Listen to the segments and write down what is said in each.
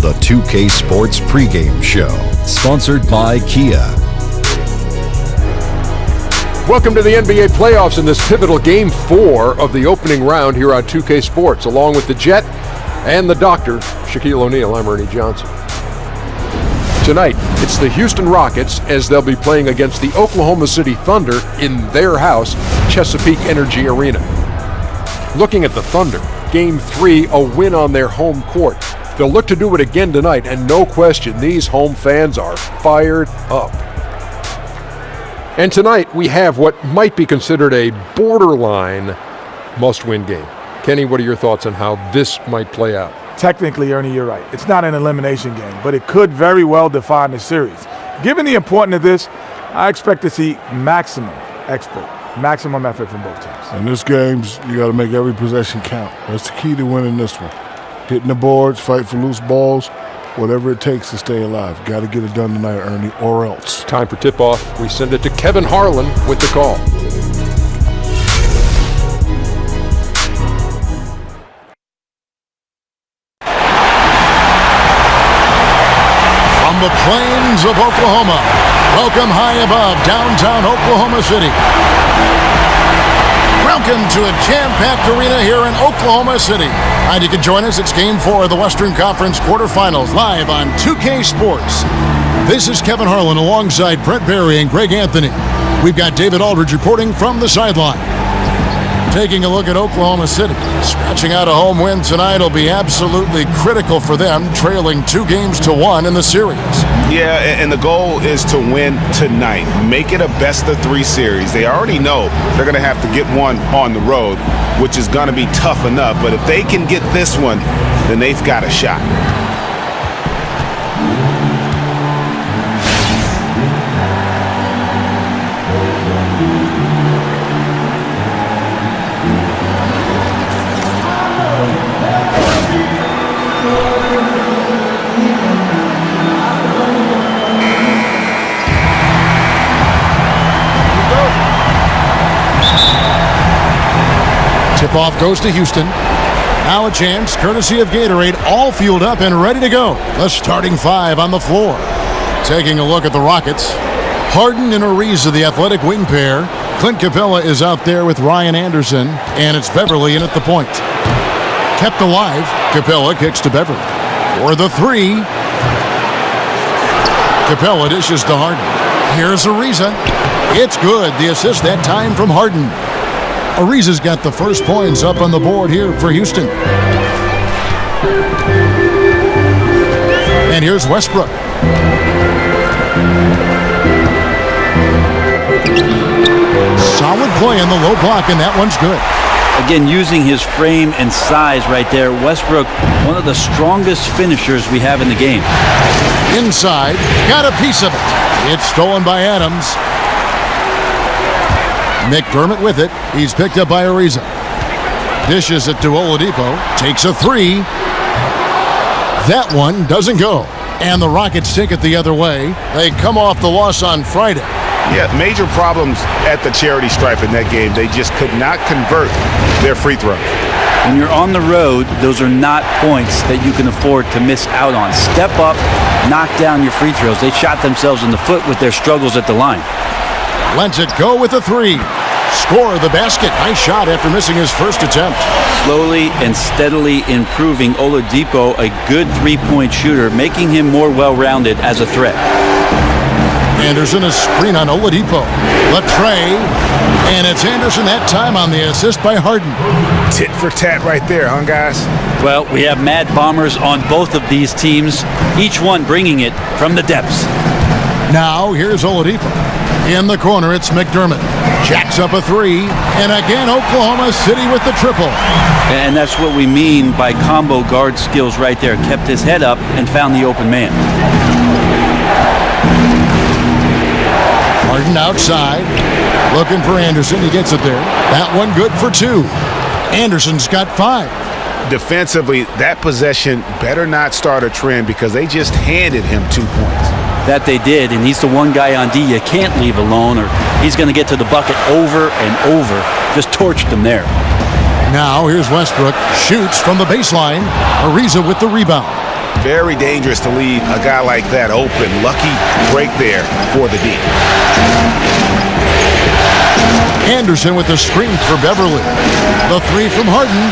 the 2K Sports pregame show, sponsored by Kia. Welcome to the NBA playoffs in this pivotal Game 4 of the opening round here on 2K Sports. Along with the Jet and the Doctor, Shaquille O'Neal, I'm Ernie Johnson. Tonight, it's the Houston Rockets as they'll be playing against the Oklahoma City Thunder in their house, Chesapeake Energy Arena. Looking at the Thunder, Game 3, a win on their home court. They'll look to do it again tonight, and no question, these home fans are fired up. And tonight, we have what might be considered a borderline must-win game. Kenny, what are your thoughts on how this might play out? Technically, Ernie, you're right. It's not an elimination game, but it could very well define the series. Given the importance of this, I expect to see maximum effort from both teams. In this game, you got to make every possession count. That's the key to winning this one. Hitting the boards, fight for loose balls, whatever it takes to stay alive. Got to get it done tonight, Ernie, or else. Time for tip-off. We send it to Kevin Harlan with the call. From the plains of Oklahoma, welcome high above downtown Oklahoma City. Welcome to a jam-packed arena here in Oklahoma City. And you can join us. It's Game 4 of the Western Conference quarterfinals live on 2K Sports. This is Kevin Harlan alongside Brett Barry and Greg Anthony. We've got David Aldridge reporting from the sideline. Taking a look at Oklahoma City. Scratching out a home win tonight will be absolutely critical for them, trailing 2-1 in the series. Yeah, and the goal is to win tonight. Make it a best-of-3 series. They already know they're going to have to get one on the road, which is going to be tough enough. But if they can get this one, then they've got a shot. Tip-off goes to Houston. Now a chance, courtesy of Gatorade, all fueled up and ready to go. The starting 5 on the floor. Taking a look at the Rockets. Harden and Ariza, the athletic wing pair. Clint Capella is out there with Ryan Anderson, and it's Beverly in at the point. Kept alive, Capella kicks to Beverly. For the 3. Capella dishes to Harden. Here's Ariza. It's good. The assist that time from Harden. Ariza's got the first points up on the board here for Houston. And here's Westbrook. Solid play in the low block, and that one's good. Again, using his frame and size right there, Westbrook, one of the strongest finishers we have in the game. Inside, got a piece of it. It's stolen by Adams. McDermott with it. He's picked up by Ariza. Dishes it to Oladipo. Takes a 3. That one doesn't go. And the Rockets take it the other way. They come off the loss on Friday. Yeah, major problems at the charity stripe in that game. They just could not convert their free throws. When you're on the road, those are not points that you can afford to miss out on. Step up, knock down your free throws. They shot themselves in the foot with their struggles at the line. Lets it go with a 3. Score the basket. Nice shot after missing his first attempt. Slowly and steadily improving Oladipo, a good three-point shooter, making him more well-rounded as a threat. Anderson a screen on Oladipo. Latrey. And it's Anderson that time on the assist by Harden. Tit for tat right there, huh, guys? Well, we have mad bombers on both of these teams, each one bringing it from the depths. Now, here's Oladipo. In the corner, it's McDermott. Jacks up a 3. And again, Oklahoma City with the triple. And that's what we mean by combo guard skills right there. Kept his head up and found the open man. Harden outside. Looking for Anderson. He gets it there. That one good for 2. Anderson's got 5. Defensively, that possession better not start a trend because they just handed him 2 points. That they did, and he's the one guy on D you can't leave alone or he's going to get to the bucket over and over. Just torched him there. Now here's Westbrook. Shoots from the baseline. Ariza with the rebound. Very dangerous to leave a guy like that open. Lucky break there for the D. Anderson with the screen for Beverly. The three from Harden.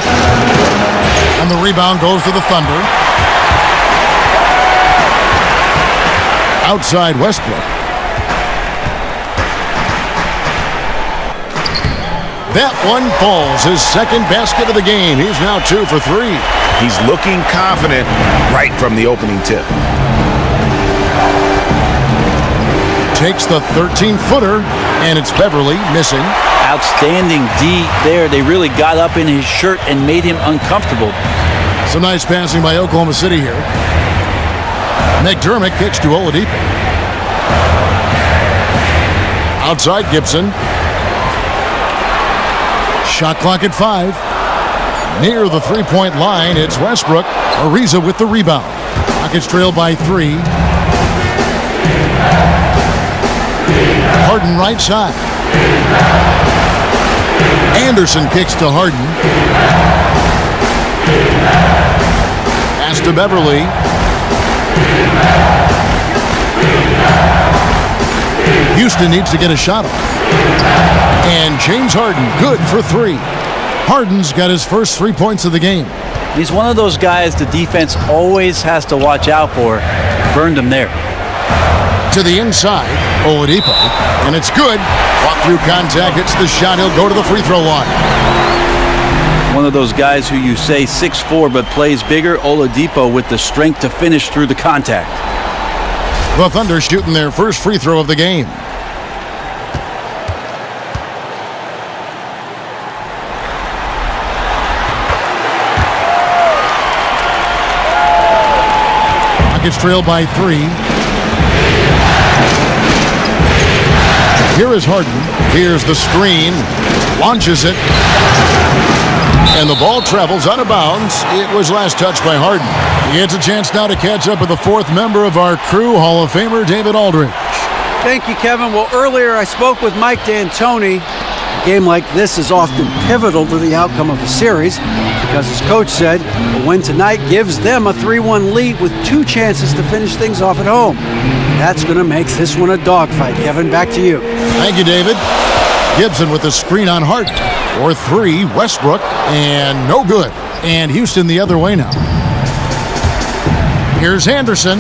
And the rebound goes to the Thunder. Outside Westbrook. That one falls. His second basket of the game. He's now 2 for 3. He's looking confident right from the opening tip. Takes the 13-footer, and it's Beverly missing. Outstanding D there. They really got up in his shirt and made him uncomfortable. Some nice passing by Oklahoma City here. McDermott kicks to Oladipo. Outside Gibson. Shot clock at 5. Near the three-point line, it's Westbrook. Ariza with the rebound. Rockets trail by 3. Harden right side. Anderson kicks to Harden. Pass to Beverly. Houston needs to get a shot off. And James Harden, good for 3. Harden's got his first 3 points of the game. He's one of those guys the defense always has to watch out for. Burned him there. To the inside, Oladipo, and it's good. Walk through contact, hits the shot, he'll go to the free throw line. One of those guys who you say 6'4" but plays bigger, Oladipo with the strength to finish through the contact. The Thunder shooting their first free throw of the game. Rockets trail by 3. Here is Harden. Here's the screen. Launches it. And the ball travels out of bounds. It was last touched by Harden. He gets a chance now to catch up with the fourth member of our crew, Hall of Famer David Aldridge. Thank you, Kevin. Well, earlier I spoke with Mike D'Antoni. A game like this is often pivotal to the outcome of a series because, as coach said, a win tonight gives them a 3-1 lead with 2 chances to finish things off at home. That's going to make this one a dogfight. Kevin, back to you. Thank you, David. Gibson with the screen on Harden. For 3, Westbrook, and no good. And Houston the other way now. Here's Anderson.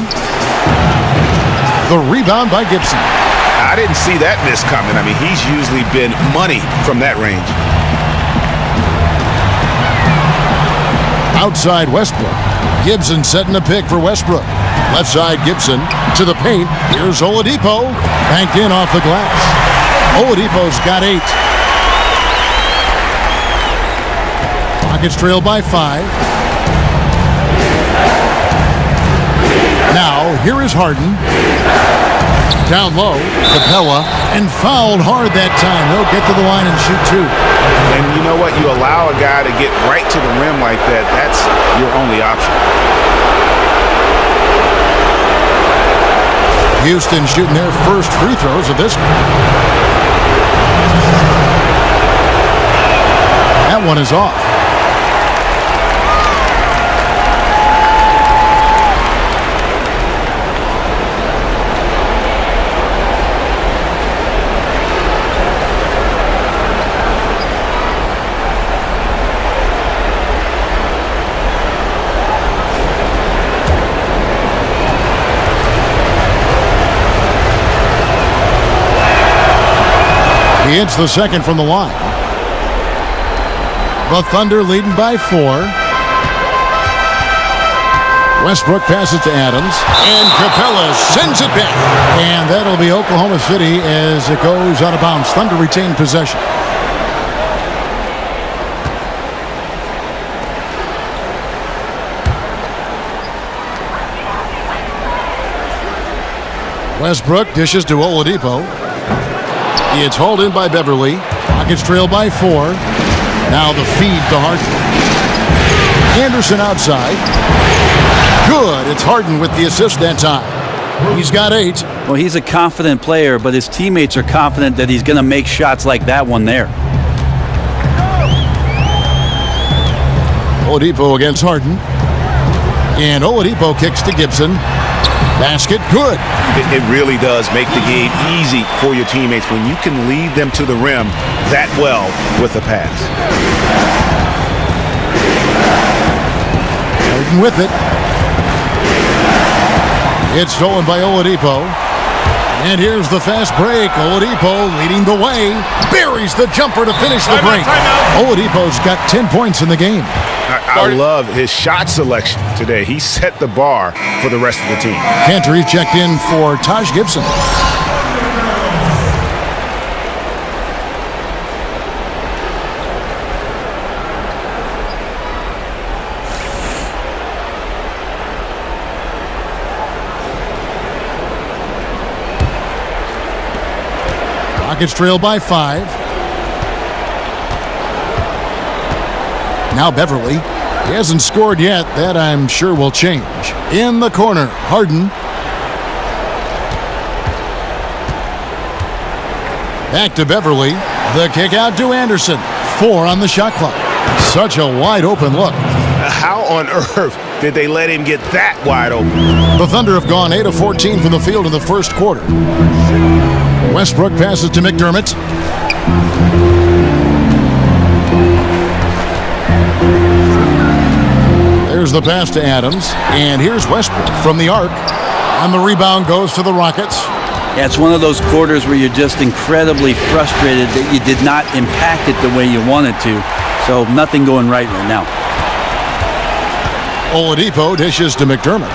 The rebound by Gibson. I didn't see that miss coming. I mean, he's usually been money from that range. Outside Westbrook. Gibson setting a pick for Westbrook. Left side Gibson to the paint. Here's Oladipo. Banked in off the glass. Oladipo's got 8. Rockets trail by 5. Now, here is Harden. Down low, Capella, and fouled hard that time. He'll get to the line and shoot 2. And you know what? You allow a guy to get right to the rim like that, that's your only option. Houston shooting their first free throws of this one. That one is off. He hits the second from the line. The Thunder leading by 4. Westbrook passes to Adams. And Capella sends it back. And that'll be Oklahoma City as it goes out of bounds. Thunder retain possession. Westbrook dishes to Oladipo. It's hauled in by Beverly. Rockets trail by 4. Now the feed to Harden. Anderson outside. Good. It's Harden with the assist that time. He's got 8. Well, he's a confident player, but his teammates are confident that he's going to make shots like that one there. Oladipo against Harden. And Oladipo kicks to Gibson. Basket good. It really does make the game easy for your teammates when you can lead them to the rim that well with a pass. Harden with it. It's stolen by Oladipo. And here's the fast break. Oladipo leading the way. Buries the jumper to finish the break. Oladipo's got 10 points in the game. I love his shot selection today. He set the bar for the rest of the team. Cantor checked in for Taj Gibson. Rockets trail by 5. Now Beverly. He hasn't scored yet. That I'm sure will change. In the corner, Harden. Back to Beverly. The kick out to Anderson. 4 on the shot clock. Such a wide open look. How on earth did they let him get that wide open? The Thunder have gone 8 of 14 from the field in the first quarter. Westbrook passes to McDermott. There's the pass to Adams. And here's Westbrook from the arc. And the rebound goes to the Rockets. Yeah, it's one of those quarters where you're just incredibly frustrated that you did not impact it the way you wanted to. So nothing going right now. Oladipo dishes to McDermott.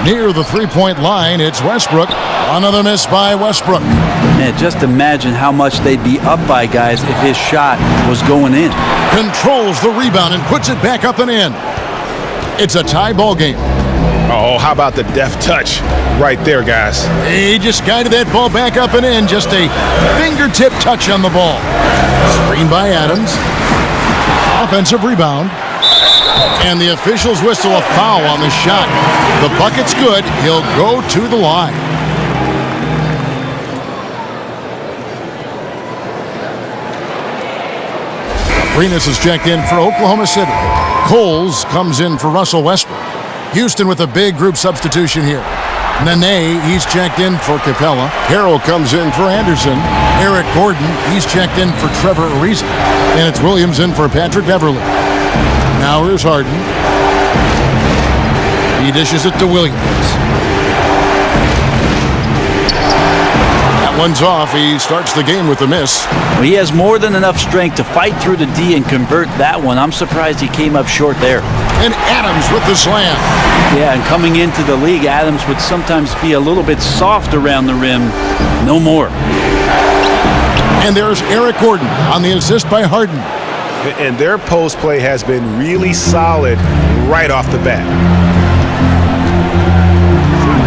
Near the three-point line, it's Westbrook. Another miss by Westbrook. Man, just imagine how much they'd be up by, guys, if his shot was going in. Controls the rebound and puts it back up and in. It's a tie ball game. Oh, how about the deft touch right there, guys? He just guided that ball back up and in. Just a fingertip touch on the ball. Screen by Adams. Offensive rebound. And the officials whistle a foul on the shot. The bucket's good. He'll go to the line. Arenas is checked in for Oklahoma City. Coles comes in for Russell Westbrook. Houston with a big group substitution here. Nene, he's checked in for Capella. Harrell comes in for Anderson. Eric Gordon, he's checked in for Trevor Ariza. And it's Williams in for Patrick Beverly. Now here's Harden. He dishes it to Williams. That one's off. He starts the game with a miss. Well, he has more than enough strength to fight through the D and convert that one. I'm surprised he came up short there. And Adams with the slam. Yeah, and coming into the league, Adams would sometimes be a little bit soft around the rim. No more. And there's Eric Gordon on the assist by Harden. And their post play has been really solid right off the bat.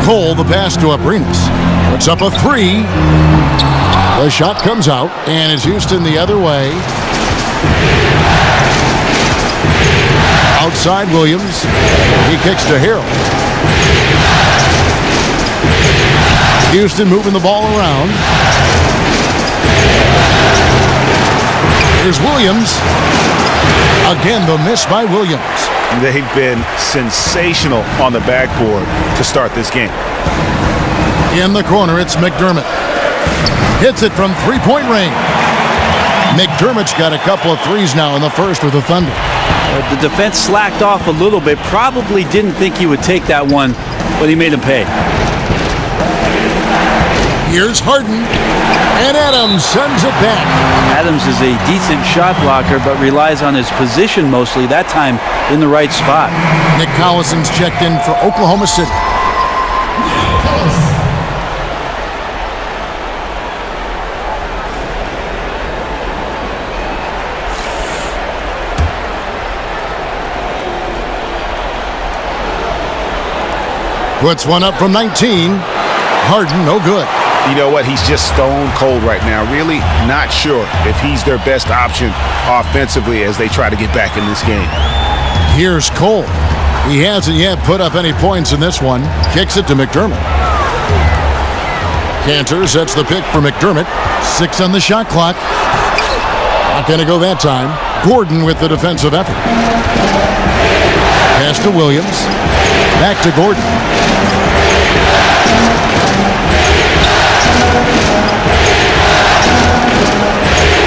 Cole, the pass to Abrinas. Puts up a 3. The shot comes out, and it's Houston the other way. Outside Williams. He kicks to Harrell. Houston moving the ball around. Here's Williams. Again, the miss by Williams. They've been sensational on the backboard to start this game. In the corner, it's McDermott. Hits it from three-point range. McDermott's got a couple of threes now in the first with the Thunder. The defense slacked off a little bit. Probably didn't think he would take that one, but he made him pay. Here's Harden. And Adams sends it back. Adams is a decent shot blocker, but relies on his position mostly, that time in the right spot. Nick Collison's checked in for Oklahoma City. Puts one up from 19. Harden, no good. You know what? He's just stone cold right now. Really not sure if he's their best option offensively as they try to get back in this game. Here's Cole. He hasn't yet put up any points in this one. Kicks it to McDermott. Cantor sets the pick for McDermott. 6 on the shot clock. Not going to go that time. Gordon with the defensive effort. Pass to Williams. Back to Gordon.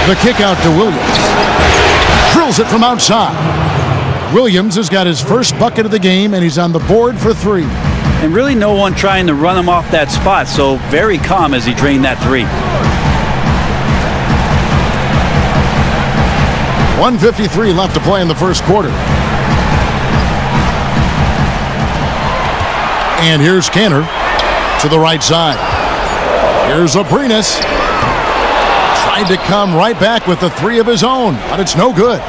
The kick out to Williams. Drills it from outside. Williams has got his first bucket of the game, and he's on the board for 3. And really no one trying to run him off that spot, so very calm as he drained that 3. 1:53 left to play in the first quarter. And here's Cantor to the right side. Here's Abrinas. Tried to come right back with the 3 of his own, but it's no good.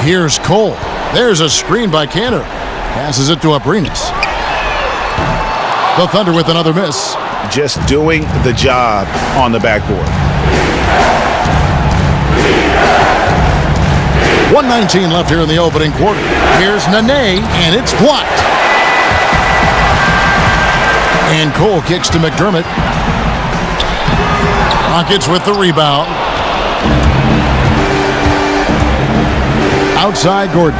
Here's Cole. There's a screen by Cantor. Passes it to Abrinas. The Thunder with another miss. Just doing the job on the backboard. 1:19 left here in the opening quarter. Here's Nene, and it's blocked. And Cole kicks to McDermott. Rockets with the rebound. Outside Gordon.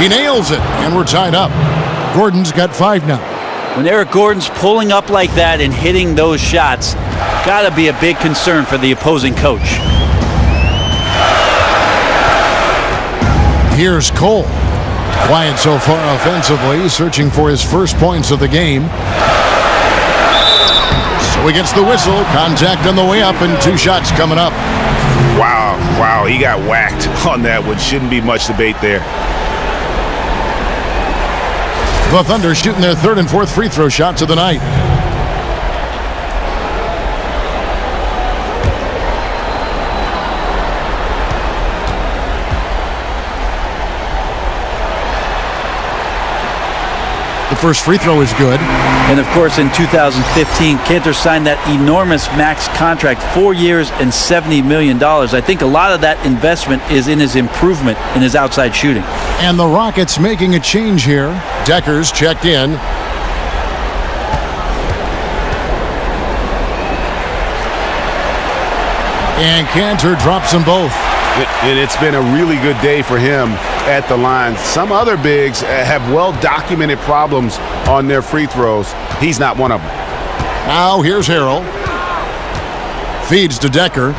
He nails it, and we're tied up. Gordon's got 5 now. When Eric Gordon's pulling up like that and hitting those shots, gotta be a big concern for the opposing coach. Here's Cole. Quiet so far offensively, searching for his first points of the game. So he gets the whistle, contact on the way up, and 2 shots coming up. Wow, he got whacked on that one. Shouldn't be much debate there. The Thunder shooting their 3rd and 4th free throw shots of the night. The first free throw is good. And of course, in 2015, Cantor signed that enormous max contract, 4 years and $70 million. I think a lot of that investment is in his improvement in his outside shooting. And the Rockets making a change here. Decker's checked in. And Cantor drops them both. And it's been a really good day for him at the line. Some other bigs have well-documented problems on their free throws. He's not one of them. Now here's Harrell. Feeds to Decker.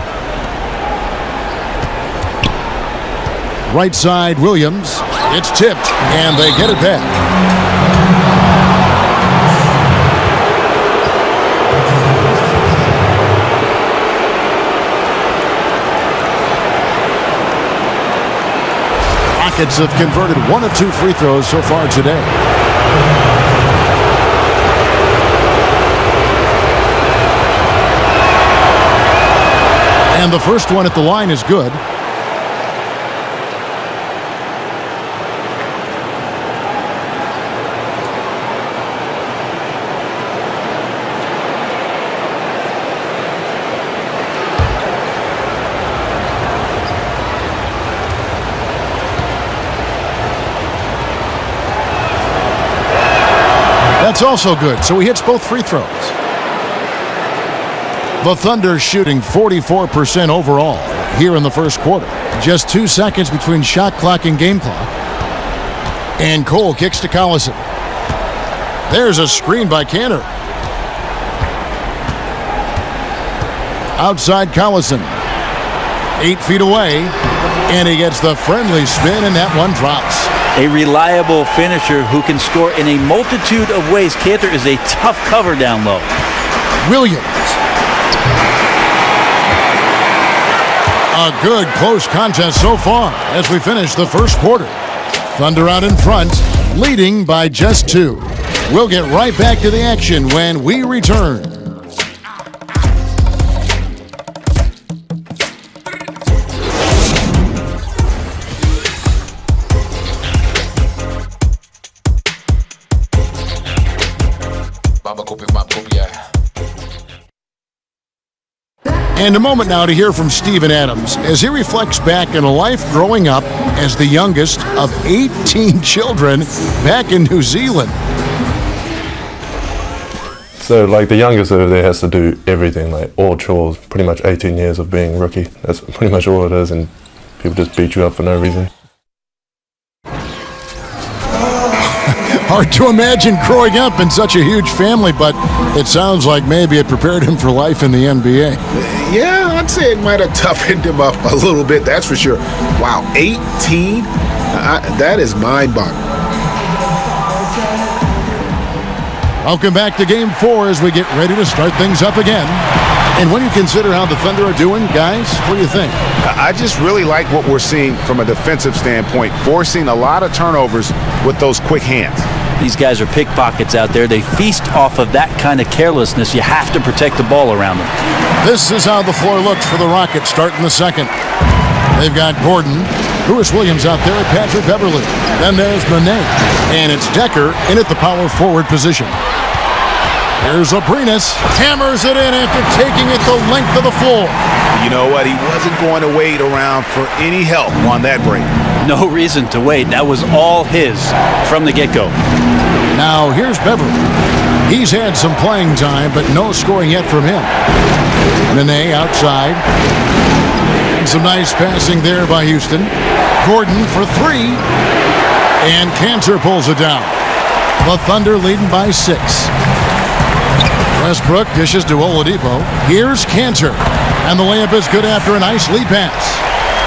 Right side, Williams. It's tipped, and they get it back. Rockets have converted 1 of 2 free throws so far today. And the first one at the line is good. That's also good, so he hits both free throws. The Thunder shooting 44% overall here in the first quarter. Just 2 seconds between shot clock and game clock. And Cole kicks to Collison. There's a screen by Cantor. Outside Collison. 8 feet away. And he gets the friendly spin, and that one drops. A reliable finisher who can score in a multitude of ways. Cantor is a tough cover down low. Williams. A good close contest so far as we finish the first quarter. Thunder out in front, leading by just 2. We'll get right back to the action when we return. And a moment now to hear from Steven Adams as he reflects back on a life growing up as the youngest of 18 children back in New Zealand. So, like, the youngest over there has to do everything, like all chores, pretty much 18 years of being rookie. That's pretty much all it is, and People just beat you up for no reason. Hard to imagine growing up in such a huge family, but it sounds like maybe it prepared him for life in the NBA. Yeah, I'd say it might have toughened him up a little bit, that's for sure. Wow, 18? That is mind-boggling. Welcome back to Game 4 as we get ready to start things up again. And when you consider how the Thunder are doing, guys, what do you think? I just really like what we're seeing from a defensive standpoint, forcing a lot of turnovers with those quick hands. These guys are pickpockets out there. They feast off of that kind of carelessness. You have to protect the ball around them. This is how the floor looks for the Rockets starting the second. They've got Gordon, Lewis Williams out there at Patrick Beverly. Then there's Nene, and it's Decker in at the power forward position. Here's Abrines, hammers it in after taking it the length of the floor. You know what? He wasn't going to wait around for any help on that break. No reason to wait. That was all his from the get-go. Now here's Beverly. He's had some playing time, but no scoring yet from him. Nene outside. And some nice passing there by Houston. Gordon for three. And Cantor pulls it down. The Thunder leading by 6. Westbrook dishes to Oladipo. Here's Cantor. And the layup is good after a nice lead pass.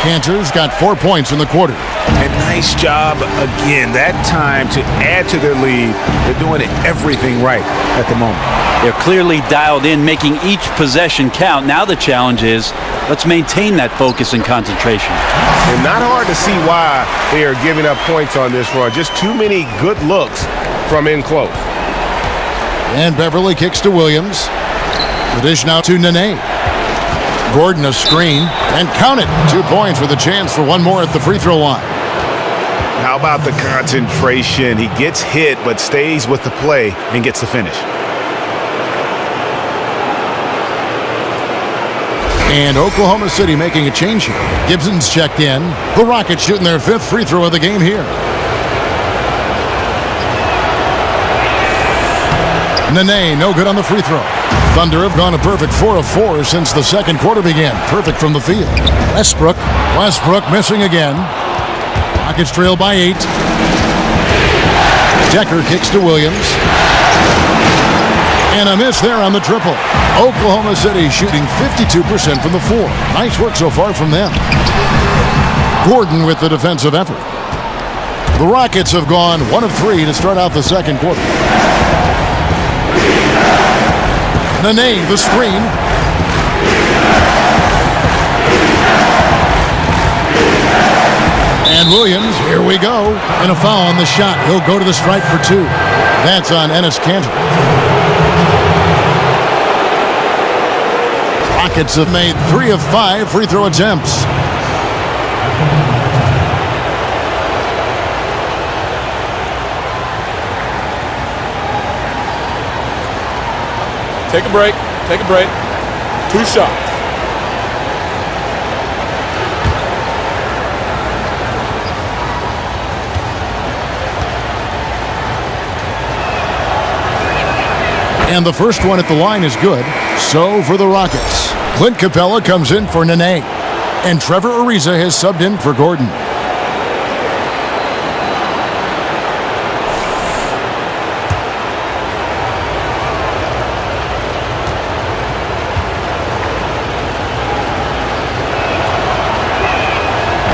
Cantor's got 4 points in the quarter. And nice job again that time to add to their lead. They're doing everything right at the moment. They're clearly dialed in, making each possession count. Now the challenge is, let's maintain that focus and concentration. And not hard to see why they are giving up points on this run. Just too many good looks from in close. And Beverly kicks to Williams. The dish now to Nene. Gordon a screen, and count it. 2 points with a chance for one more at the free throw line. How about the concentration? He gets hit, but stays with the play and gets the finish. And Oklahoma City making a change here. Gibson's checked in. The Rockets shooting their 5th free throw of the game here. Nene, no good on the free throw. Thunder have gone a perfect 4 of 4 since the second quarter began. Perfect from the field. Westbrook missing again. Rockets trail by 8. Decker kicks to Williams. And a miss there on the triple. Oklahoma City shooting 52% from the floor. Nice work so far from them. Gordon with the defensive effort. The Rockets have gone 1 of 3 to start out the second quarter. Nene, the screen. And Williams, here we go. And a foul on the shot. He'll go to the stripe for 2. That's on Enes Kanter. Rockets have made 3 of 5 free throw attempts. Take a break. 2 shots. And the first one at the line is good. So for the Rockets, Clint Capella comes in for Nene. And Trevor Ariza has subbed in for Gordon.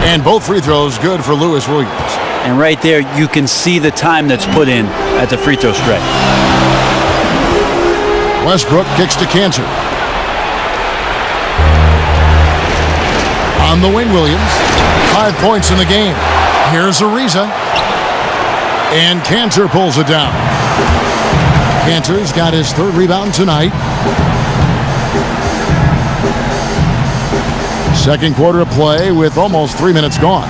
And both free throws good for Lewis Williams. And right there, you can see the time that's put in at the free throw stretch. Westbrook kicks to Cantor. On the wing, Williams. 5 points in the game. Here's Ariza. And Cantor pulls it down. Cantor's got his 3rd rebound tonight. Second quarter of play with almost 3 minutes gone.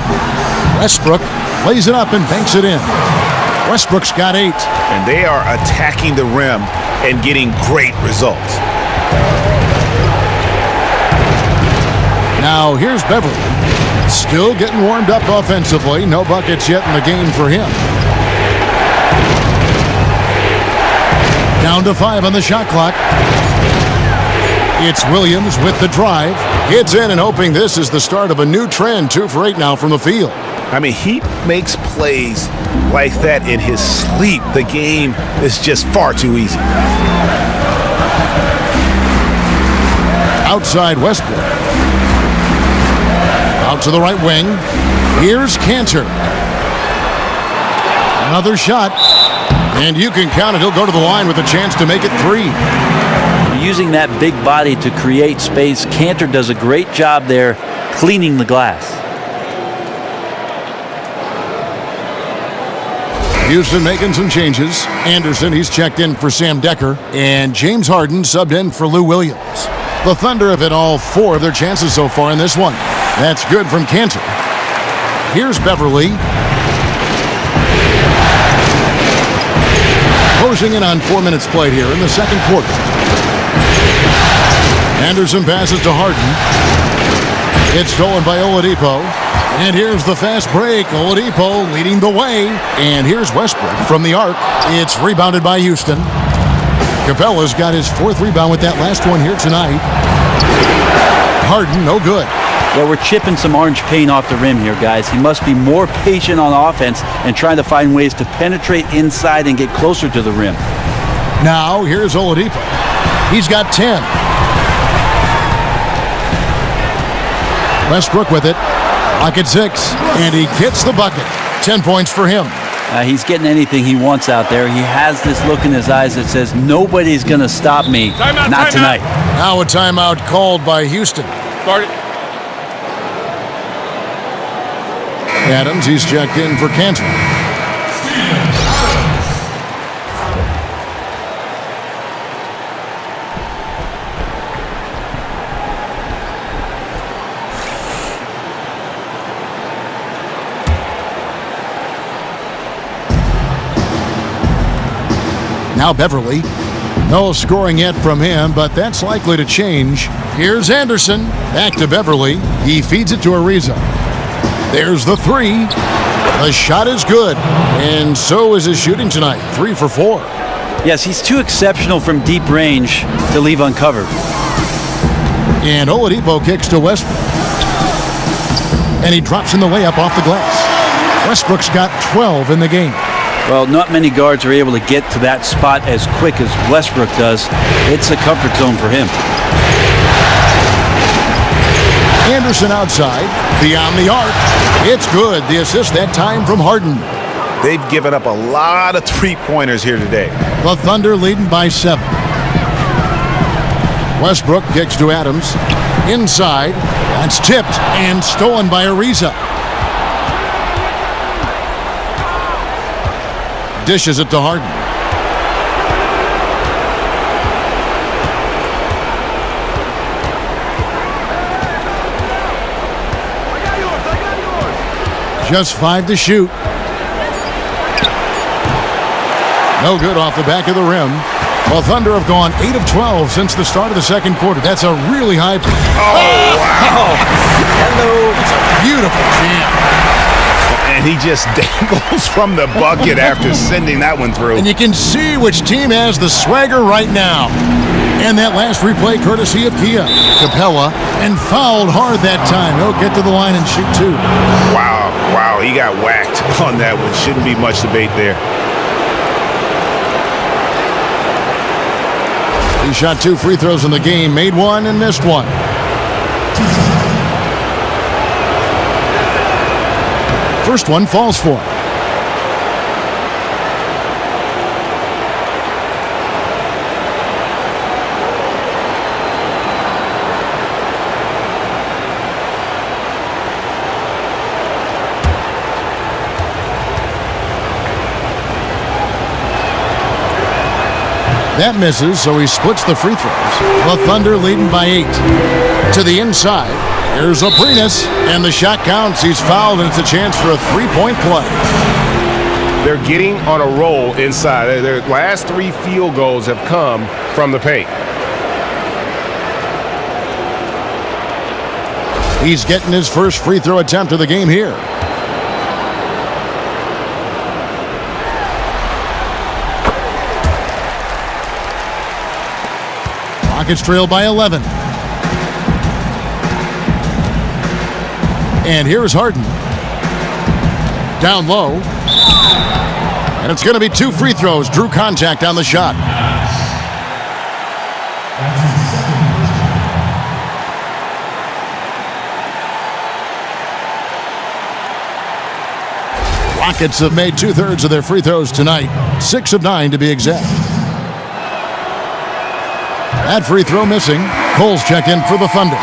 Westbrook lays it up and banks it in. Westbrook's got 8. And they are attacking the rim and getting great results. Now here's Beverly. Still getting warmed up offensively. No buckets yet in the game for him. Down to 5 on the shot clock. It's Williams with the drive. Hits in and hoping this is the start of a new trend. 2 for 8 now from the field. I mean, he makes plays like that in his sleep. The game is just far too easy. Outside Westbrook. Out to the right wing. Here's Cantor. Another shot. And you can count it. He'll go to the line with a chance to make it 3. Using that big body to create space, Cantor does a great job there cleaning the glass. Houston making some changes. Anderson, he's checked in for Sam Decker. And James Harden subbed in for Lou Williams. The Thunder have hit all 4 of their chances so far in this one. That's good from Cantor. Here's Beverly. Closing in on 4 minutes played here in the second quarter. Anderson passes to Harden. It's stolen by Oladipo. And here's the fast break. Oladipo leading the way. And here's Westbrook from the arc. It's rebounded by Houston. Capella's got his 4th rebound with that last one here tonight. Harden, no good. Yeah, we're chipping some orange paint off the rim here, guys. He must be more patient on offense and trying to find ways to penetrate inside and get closer to the rim. Now, here's Oladipo. He's got 10. Westbrook with it. Pocket 6. And he gets the bucket. 10 points for him. He's getting anything he wants out there. He has this look in his eyes that says, nobody's going to stop me. Not tonight. Now a timeout called by Houston. Start it. Adams, he's checked in for Cantor. Now Beverly. No scoring yet from him, but that's likely to change. Here's Anderson. Back to Beverly. He feeds it to Ariza. There's the 3. The shot is good. And so is his shooting tonight. 3 for 4. Yes, he's too exceptional from deep range to leave uncovered. And Oladipo kicks to Westbrook. And he drops in the layup off the glass. Westbrook's got 12 in the game. Well, not many guards are able to get to that spot as quick as Westbrook does. It's a comfort zone for him. Anderson outside, beyond the arc. It's good. The assist that time from Harden. They've given up a lot of 3-pointers here today. The Thunder leading by 7. Westbrook kicks to Adams. Inside. That's tipped and stolen by Ariza. Dishes it to Harden. Just 5 to shoot. No good off the back of the rim. Well, Thunder have gone 8 of 12 since the start of the second quarter. That's a really high. Oh, wow. Hello. It's a beautiful jam. And he just dangles from the bucket after sending that one through. And you can see which team has the swagger right now. And that last replay courtesy of Kia. Capella, and fouled hard that time. He'll get to the line and shoot 2. Wow, he got whacked on that one. Shouldn't be much debate there. He shot 2 free throws in the game, made 1 and missed 1. First one falls for him. That misses, so he splits the free throws. The Thunder leading by 8. To the inside. Here's Abrinas, and the shot counts. He's fouled, and it's a chance for a 3-point play. They're getting on a roll inside. Their last 3 field goals have come from the paint. He's getting his first free throw attempt of the game here. Rockets trail by 11. And here's Harden. Down low. And it's going to be 2 free throws. Drew contact on the shot. Rockets have made 2/3 of their free throws tonight. 6 of 9 to be exact. That free throw missing. Cole's check in for the Thunder.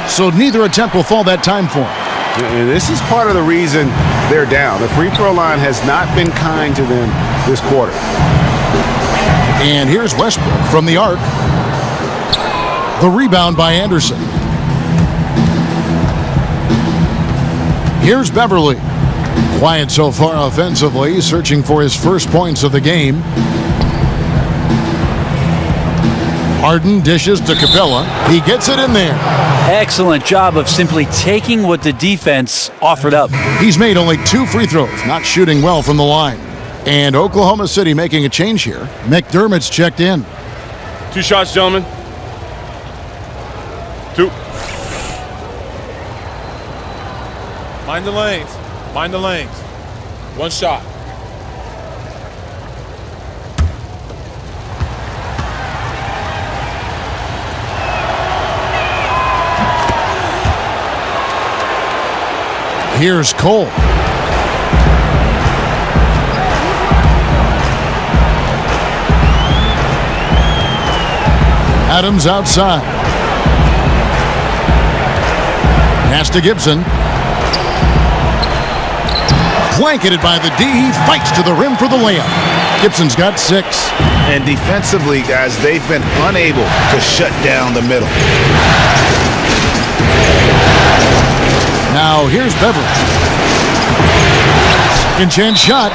So neither attempt will fall that time for him. And this is part of the reason they're down. The free throw line has not been kind to them this quarter. And here's Westbrook from the arc. The rebound by Anderson. Here's Beverly. Quiet so far offensively, searching for his first points of the game. Harden dishes to Capella. He gets it in there. Excellent job of simply taking what the defense offered up. He's made only 2 free throws, not shooting well from the line. And Oklahoma City making a change here. McDermott's checked in. 2 shots, gentlemen. 2. Mind the lanes. Mind the lanes. 1 shot. Here's Cole. Adams outside. Pass to Gibson. Blanketed by the D. He fights to the rim for the layup. Gibson's got 6. And defensively, guys, they've been unable to shut down the middle. Now here's Beverly. Second chance shot.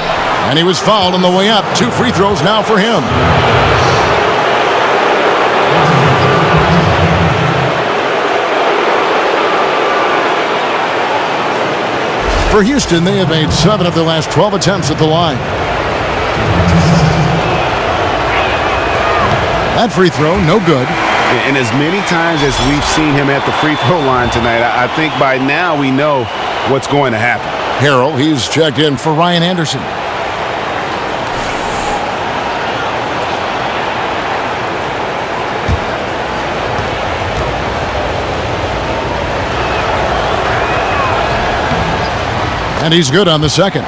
And he was fouled on the way up. 2 free throws now for him. For Houston, they have made 7 of their last 12 attempts at the line. That free throw, no good. And as many times as we've seen him at the free throw line tonight, I think by now we know what's going to happen. Harrell, he's checked in for Ryan Anderson. And he's good on the second.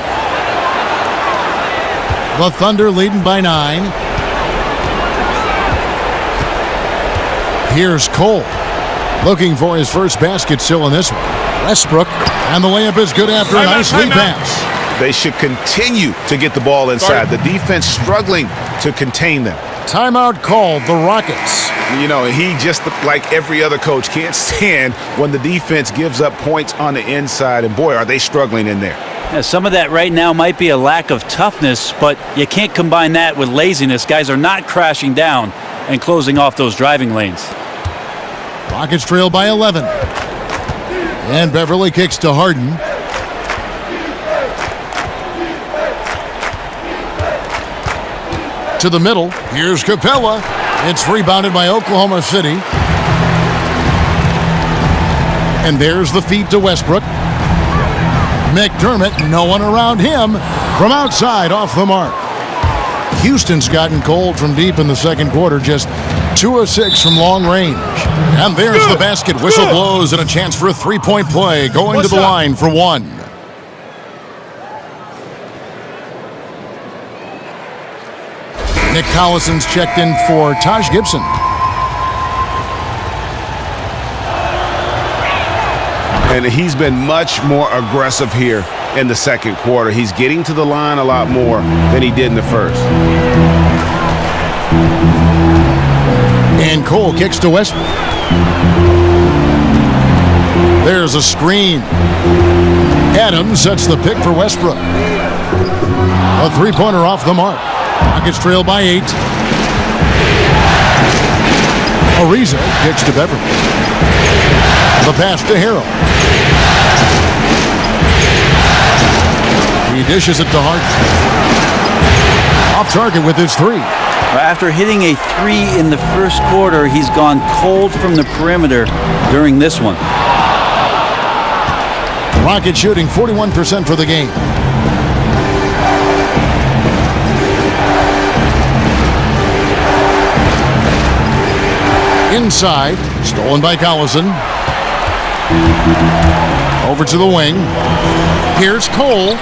The Thunder leading by 9. Here's Cole. Looking for his first basket still in this one. Westbrook. And the layup is good after a nice lead pass. They should continue to get the ball inside. The defense struggling to contain them. Timeout called the Rockets. You know, he just, like every other coach, can't stand when the defense gives up points on the inside. And boy, are they struggling in there. Yeah, some of that right now might be a lack of toughness, but you can't combine that with laziness. Guys are not crashing down and closing off those driving lanes. Rockets trail by 11. And Beverly kicks to Harden. To the middle. Here's Capella. It's rebounded by Oklahoma City. And there's the feed to Westbrook. McDermott, no one around him. From outside, off the mark. Houston's gotten cold from deep in the second quarter, just 2 of 6 from long range. And there's the basket. Whistle blows and a chance for a 3-point play going to the line for 1. Nick Collison's checked in for Taj Gibson. And he's been much more aggressive here in the second quarter. He's getting to the line a lot more than he did in the first. And Cole kicks to Westbrook. There's a screen. Adams sets the pick for Westbrook. A three-pointer off the mark. Rockets trail by 8. Ariza kicks to Beverly. The pass to Harrell. He dishes it to Harden. Off target with his 3. After hitting a 3 in the first quarter, he's gone cold from the perimeter during this one. Rockets shooting 41% for the game. Inside, stolen by Collison. Over to the wing. Here's Cole.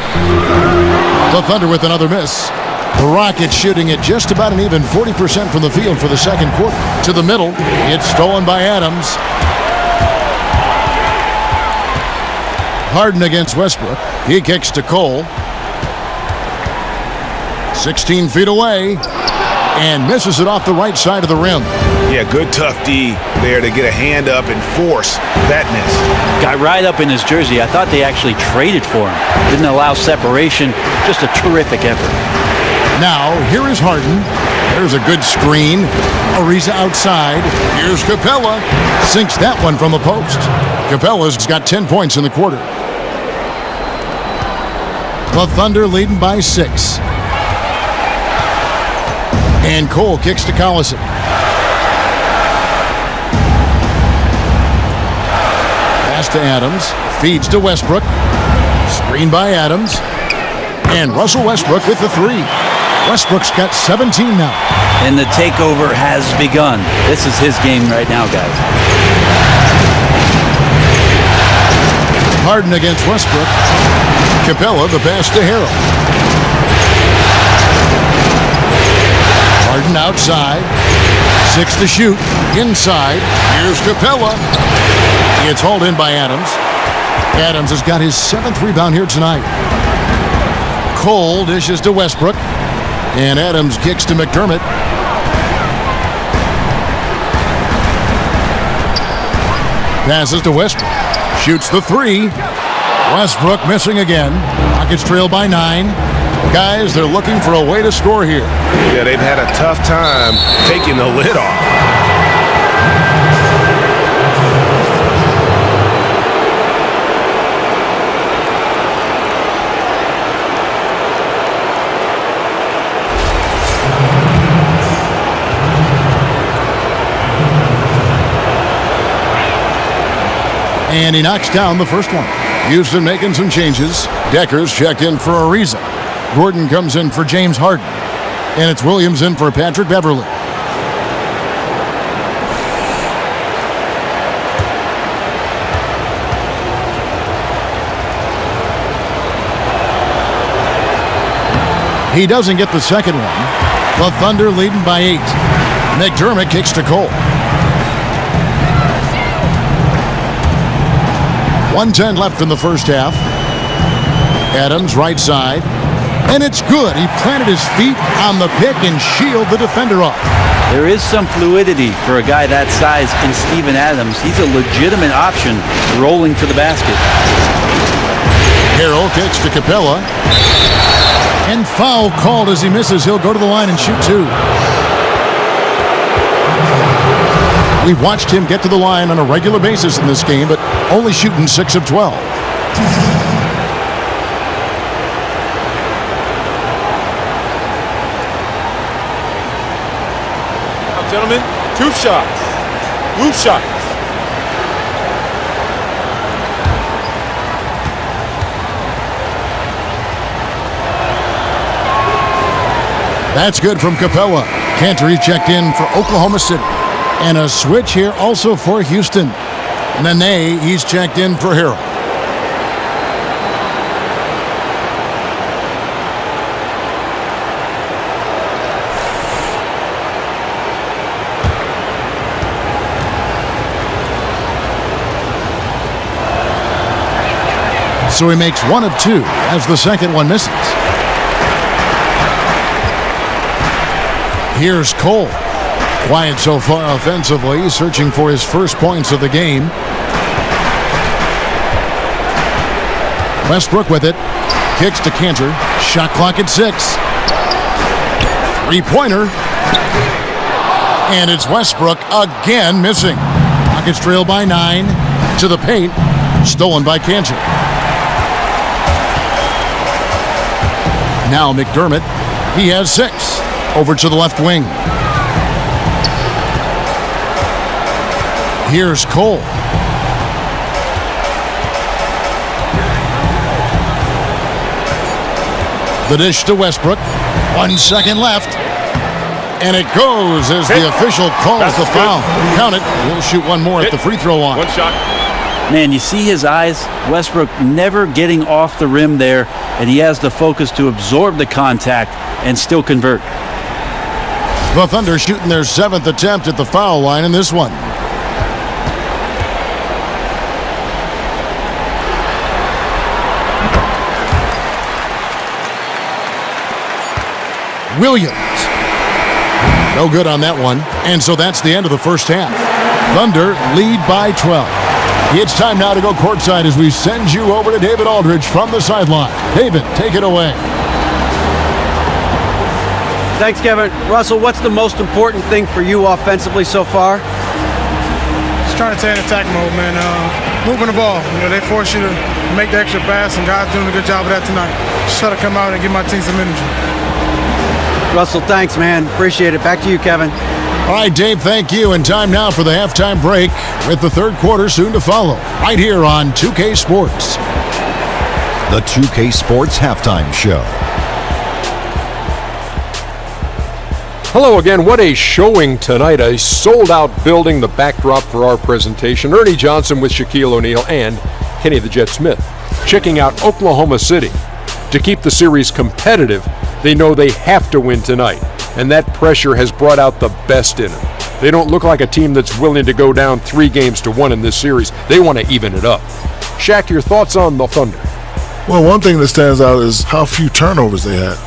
The Thunder with another miss. The Rockets shooting at just about an even 40% from the field for the second quarter. To the middle. It's stolen by Adams. Harden against Westbrook. He kicks to Cole. 16 feet away. And misses it off the right side of the rim. Yeah, good tough D there to get a hand up and force that miss. Got right up in his jersey. I thought they actually traded for him. Didn't allow separation. Just a terrific effort. Now, here is Harden. There's a good screen. Ariza outside. Here's Capella. Sinks that one from the post. Capella's got 10 points in the quarter. The Thunder leading by 6. And Cole kicks to Collison. Pass to Adams. Feeds to Westbrook. Screen by Adams. And Russell Westbrook with the 3. Westbrook's got 17 now. And the takeover has begun. This is his game right now, guys. Harden against Westbrook. Capella, the pass to Harrell. Harden outside. 6 to shoot. Inside. Here's Capella. It's hauled in by Adams. Adams has got his 7th rebound here tonight. Cole dishes to Westbrook. And Adams kicks to McDermott. Passes to Westbrook. Shoots the 3. Westbrook missing again. Rockets trail by 9. Guys, they're looking for a way to score here. Yeah, they've had a tough time taking the lid off. And he knocks down the first one. Houston making some changes. Decker's checked in for Ariza. Gordon comes in for James Harden. And it's Williams in for Patrick Beverly. He doesn't get the second one. The Thunder leading by 8. McDermott kicks to Cole. 1:10 left in the first half. Adams right side. And it's good. He planted his feet on the pick and shielded the defender off. There is some fluidity for a guy that size in Steven Adams. He's a legitimate option rolling to the basket. Harrell kicks to Capella. And foul called as he misses. He'll go to the line and shoot 2. We've watched him get to the line on a regular basis in this game, but only shooting 6 of 12. Now, gentlemen, 2 shots. Blue shots. That's good from Capella. Cantor checked in for Oklahoma City. And a switch here also for Houston. Nene, he's checked in for Harrell. So he makes 1 of 2 as the second one misses. Here's Cole. Quiet so far offensively, searching for his first points of the game. Westbrook with it. kicks to Cantor. Shot clock at 6. Three-pointer. And it's Westbrook again missing. Rockets trail by 9. To the paint. Stolen by Cantor. Now McDermott. He has 6. Over to the left wing. Here's Cole. The dish to Westbrook. 1 second left. And it goes as the official calls the foul. Count it. He'll shoot one more at the free throw line. One shot. Man, you see his eyes? Westbrook never getting off the rim there, and he has the focus to absorb the contact and still convert. The Thunder shooting their 7th attempt at the foul line in this one. Williams. No good on that one. And so that's the end of the first half. Thunder lead by 12. It's time now to go courtside as we send you over to David Aldridge from the sideline. David, take it away. Thanks, Kevin. Russell, what's the most important thing for you offensively so far? Just trying to stay in attack mode, man. Moving the ball. They force you to make the extra pass, and God's doing a good job of that tonight. Just try to come out and give my team some energy. Russell, thanks, man. Appreciate it. Back to you, Kevin. All right, Dave, thank you. And time now for the halftime break with the third quarter soon to follow. Right here on 2K Sports. The 2K Sports Halftime Show. Hello again. What a showing tonight. A sold-out building, the backdrop for our presentation. Ernie Johnson with Shaquille O'Neal and Kenny the Jet Smith. Checking out Oklahoma City. To keep the series competitive, they know they have to win tonight, and that pressure has brought out the best in them. They don't look like a team that's willing to go down 3-1 in this series. They want to even it up. Shaq, your thoughts on the Thunder? Well, one thing that stands out is how few turnovers they had.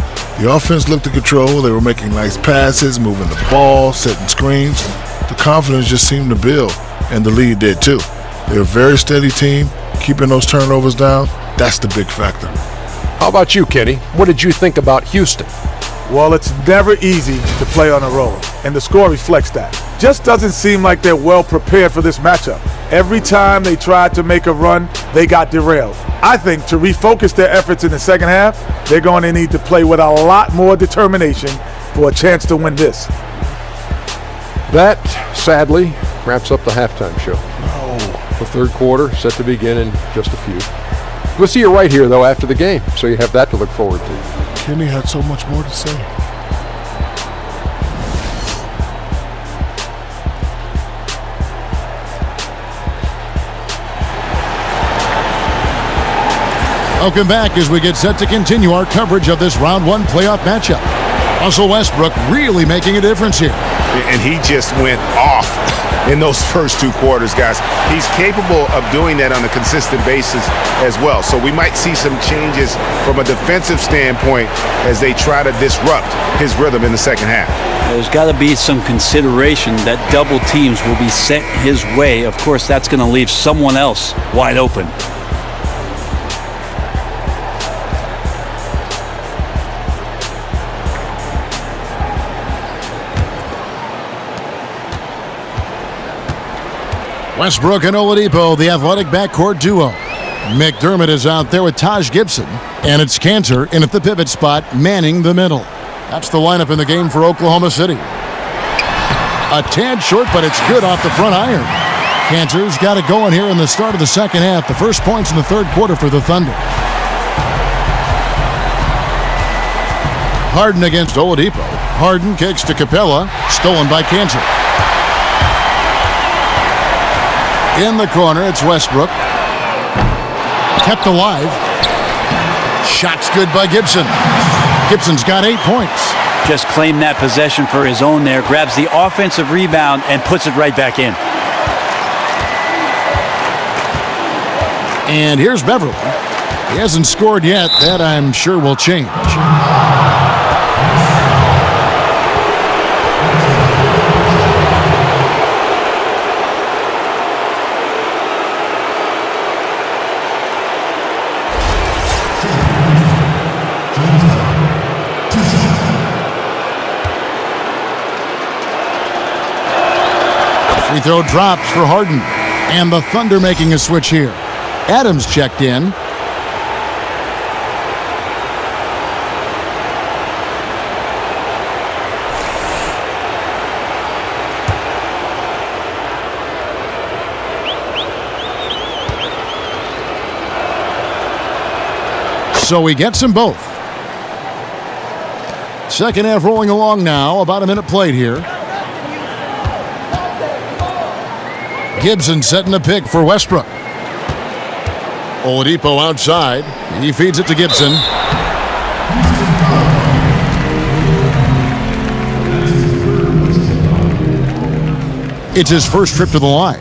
The offense looked in control. They were making nice passes, moving the ball, setting screens. The confidence just seemed to build, and the lead did too. They're a very steady team, keeping those turnovers down. That's the big factor. How about you, Kenny? What did you think about Houston? Well, it's never easy to play on the road, and the score reflects that. Just doesn't seem like they're well prepared for this matchup. Every time they tried to make a run, they got derailed. I think to refocus their efforts in the second half, they're going to need to play with a lot more determination for a chance to win this. That, sadly, wraps up the halftime show. The third quarter set to begin in just a few. We'll see you right here, though, after the game, so you have that to look forward to. Kenny had so much more to say. Welcome back as we get set to continue our coverage of this round 1 playoff matchup. Russell Westbrook really making a difference here. And he just went off in those first 2 quarters, guys. He's capable of doing that on a consistent basis as well. So we might see some changes from a defensive standpoint as they try to disrupt his rhythm in the second half. There's got to be some consideration that double teams will be sent his way. Of course, that's going to leave someone else wide open. Westbrook and Oladipo, the athletic backcourt duo. McDermott is out there with Taj Gibson, and it's Cantor in at the pivot spot, manning the middle. That's the lineup in the game for Oklahoma City. A tad short, but it's good off the front iron. Cantor's got it going here in the start of the second half. The first points in the third quarter for the Thunder. Harden against Oladipo. Harden kicks to Capella, stolen by Cantor. In the corner, it's Westbrook. Kept alive. Shot's good by Gibson. Gibson's got 8 points. Just claimed that possession for his own there, grabs the offensive rebound and puts it right back in. And here's Beverly. He hasn't scored yet. That I'm sure will change. free throw drops for Harden. And the Thunder making a switch here. Adams checked in. So he gets them both. Second half rolling along now. About a minute played here. Gibson setting the pick for Westbrook. Oladipo outside. He feeds it to Gibson. It's his first trip to the line.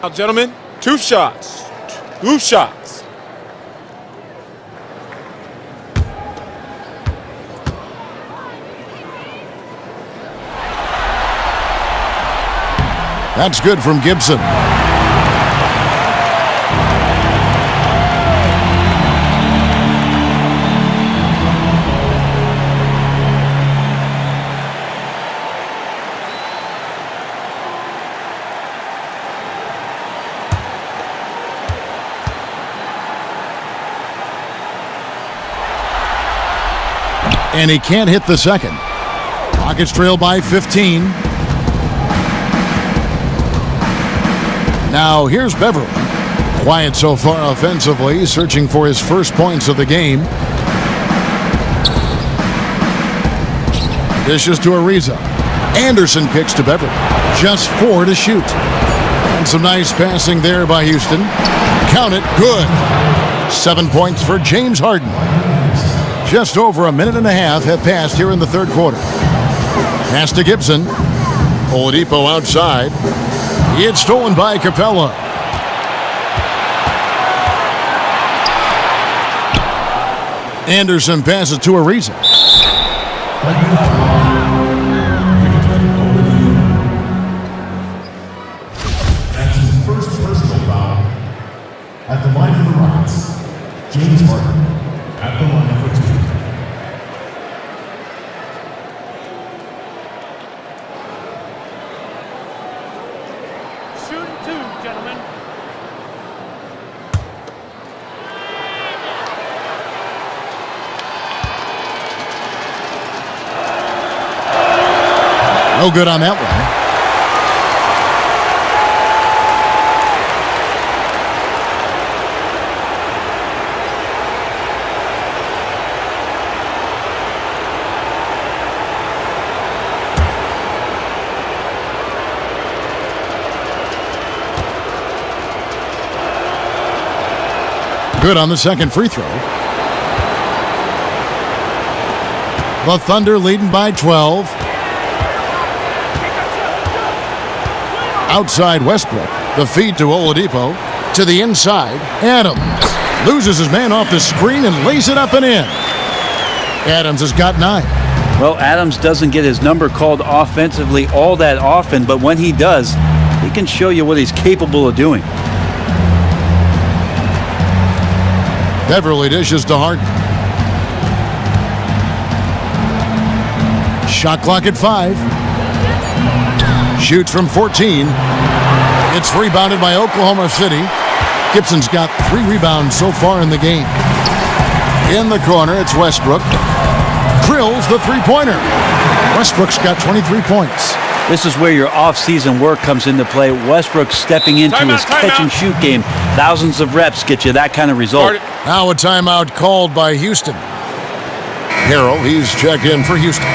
Now, gentlemen, 2 shots. 2 shots. That's good from Gibson. And he can't hit the second. Rockets trail by 15. Now here's Beverly. Quiet so far offensively, searching for his first points of the game. Dishes to Ariza. Anderson kicks to Beverly. Just 4 to shoot. And some nice passing there by Houston. Count it, good. 7 points for James Harden. Just over a minute and a half have passed here in the third quarter. Pass to Gibson. Oladipo outside. It's stolen by Capella. Anderson passes to Ariza. That's his first personal foul. At the line for the Rockets, James Harden. At the line for 2. No good on that one. Good on the second free throw. The Thunder leading by 12. Outside Westbrook. The feed to Oladipo. To the inside. Adams loses his man off the screen and lays it up and in. Adams has got 9. Well, Adams doesn't get his number called offensively all that often, but when he does, he can show you what he's capable of doing. Beverly dishes to Harden. Shot clock at 5. Shoots from 14. It's rebounded by Oklahoma City. Gibson's got 3 rebounds so far in the game. In the corner, it's Westbrook. Drills the three-pointer. Westbrook's got 23 points. This is where your off-season work comes into play. Westbrook stepping into his catch-and-shoot game. Thousands of reps get you that kind of result. Now a timeout called by Houston. Harrell, he's checked in for Houston.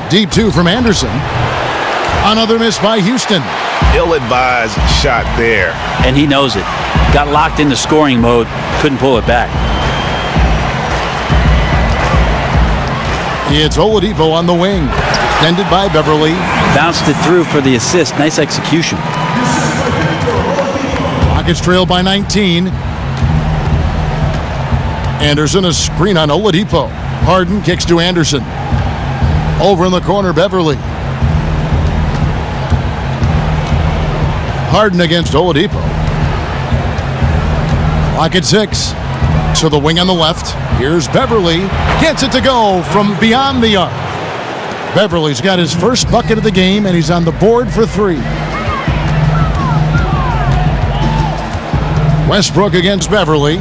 Deep 2 from Anderson. Another miss by Houston. Ill-advised shot there. And he knows it. Got locked into scoring mode. Couldn't pull it back. It's Oladipo on the wing. Extended by Beverly. Bounced it through for the assist. Nice execution. Rockets trail by 19. Anderson, a screen on Oladipo. Harden kicks to Anderson. Over in the corner, Beverly. Harden against Oladipo. Clock at 6. To the wing on the left. Here's Beverly. Gets it to go from beyond the arc. Beverly's got his first bucket of the game, and he's on the board for 3. Westbrook against Beverly.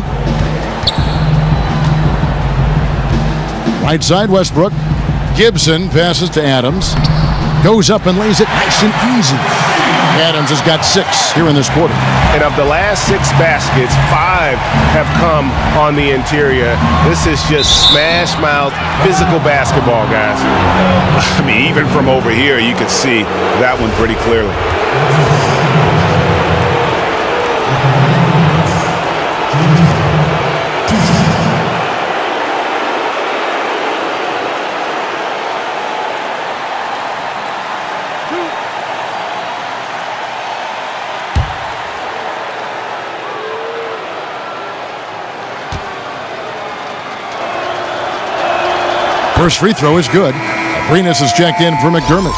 Right side, Westbrook. Gibson passes to Adams. Goes up and lays it nice and easy. Adams has got 6 here in this quarter. And of the last 6 baskets, 5 have come on the interior. This is just smash mouth, physical basketball, guys. I mean, even from over here, you could see that one pretty clearly. First free throw is good. Arenas is checked in for McDermott.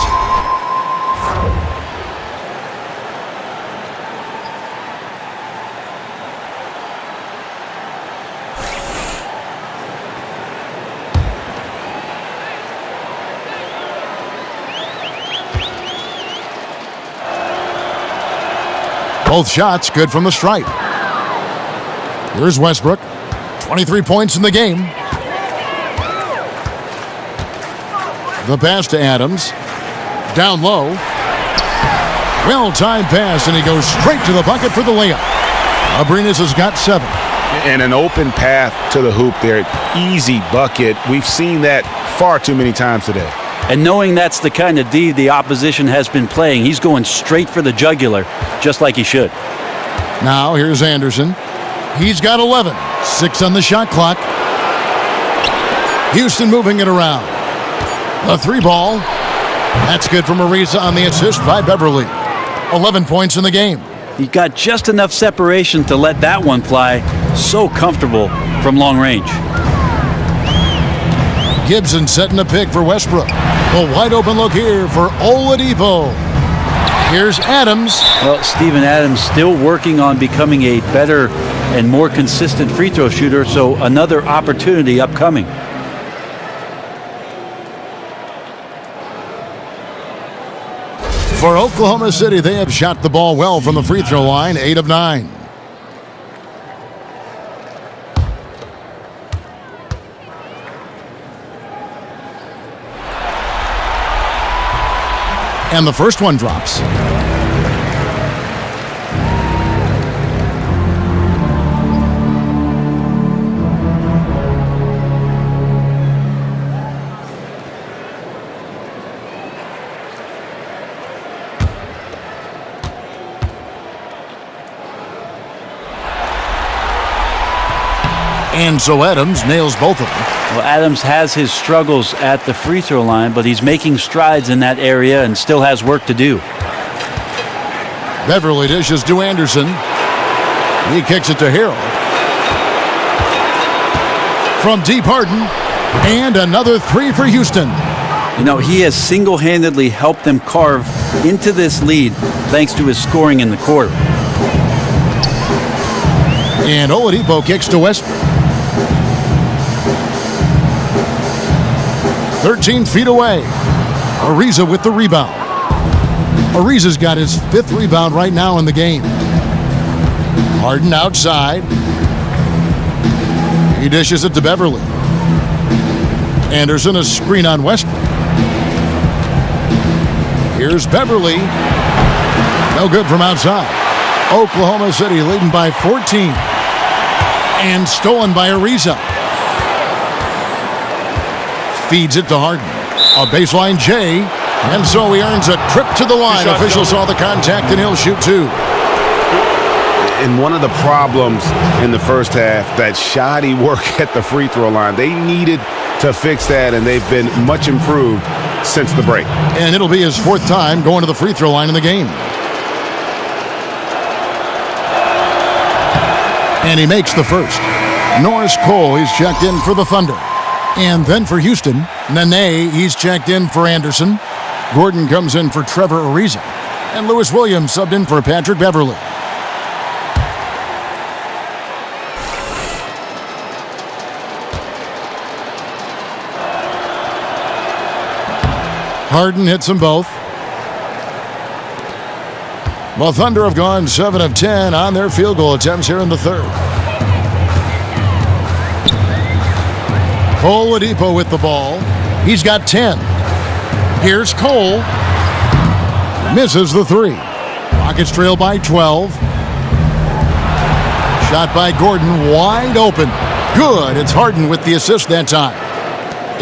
Both shots good from the stripe. Here's Westbrook. 23 points in the game. The pass to Adams. Down low. Well-timed pass, and he goes straight to the bucket for the layup. Arenas has got 7. And an open path to the hoop there. Easy bucket. We've seen that far too many times today. And knowing that's the kind of D the opposition has been playing, he's going straight for the jugular, just like he should. Now here's Anderson. He's got 11. 6 on the shot clock. Houston moving it around. A 3-ball. That's good from Ariza on the assist by Beverly. 11 points in the game. He got just enough separation to let that one fly. So comfortable from long range. Gibson setting a pick for Westbrook. A wide open look here for Oladipo. Here's Adams. Well, Steven Adams still working on becoming a better and more consistent free throw shooter, so another opportunity upcoming. For Oklahoma City, they have shot the ball well from the free throw line, 8 of 9. And the first one drops. And so Adams nails both of them. Well, Adams has his struggles at the free throw line, but he's making strides in that area and still has work to do. Beverly dishes to Anderson. He kicks it to Harrell. From deep, Harden. And another 3 for Houston. You know, he has single-handedly helped them carve into this lead thanks to his scoring in the quarter. And Oladipo kicks to Westbrook. 13 feet away. Ariza with the rebound. Ariza's got his 5th rebound right now in the game. Harden outside. He dishes it to Beverly. Anderson, a screen on Westbrook. Here's Beverly. No good from outside. Oklahoma City leading by 14. And stolen by Ariza. Feeds it to Harden. A baseline J. And so he earns a trip to the line. Officials saw the contact and he'll shoot 2. And one of the problems in the first half, that shoddy work at the free throw line. They needed to fix that, and they've been much improved since the break. And it'll be his 4th time going to the free throw line in the game. And he makes the first. Norris Cole, he's checked in for the Thunder. And then for Houston, Nene, he's checked in for Anderson. Gordon comes in for Trevor Ariza. And Lewis Williams subbed in for Patrick Beverly. Harden hits them both. The Thunder have gone 7 of 10 on their field goal attempts here in the third. Oladipo with the ball. He's got 10. Here's Cole. Misses the 3. Rockets trail by 12. Shot by Gordon, wide open. Good. It's Harden with the assist that time.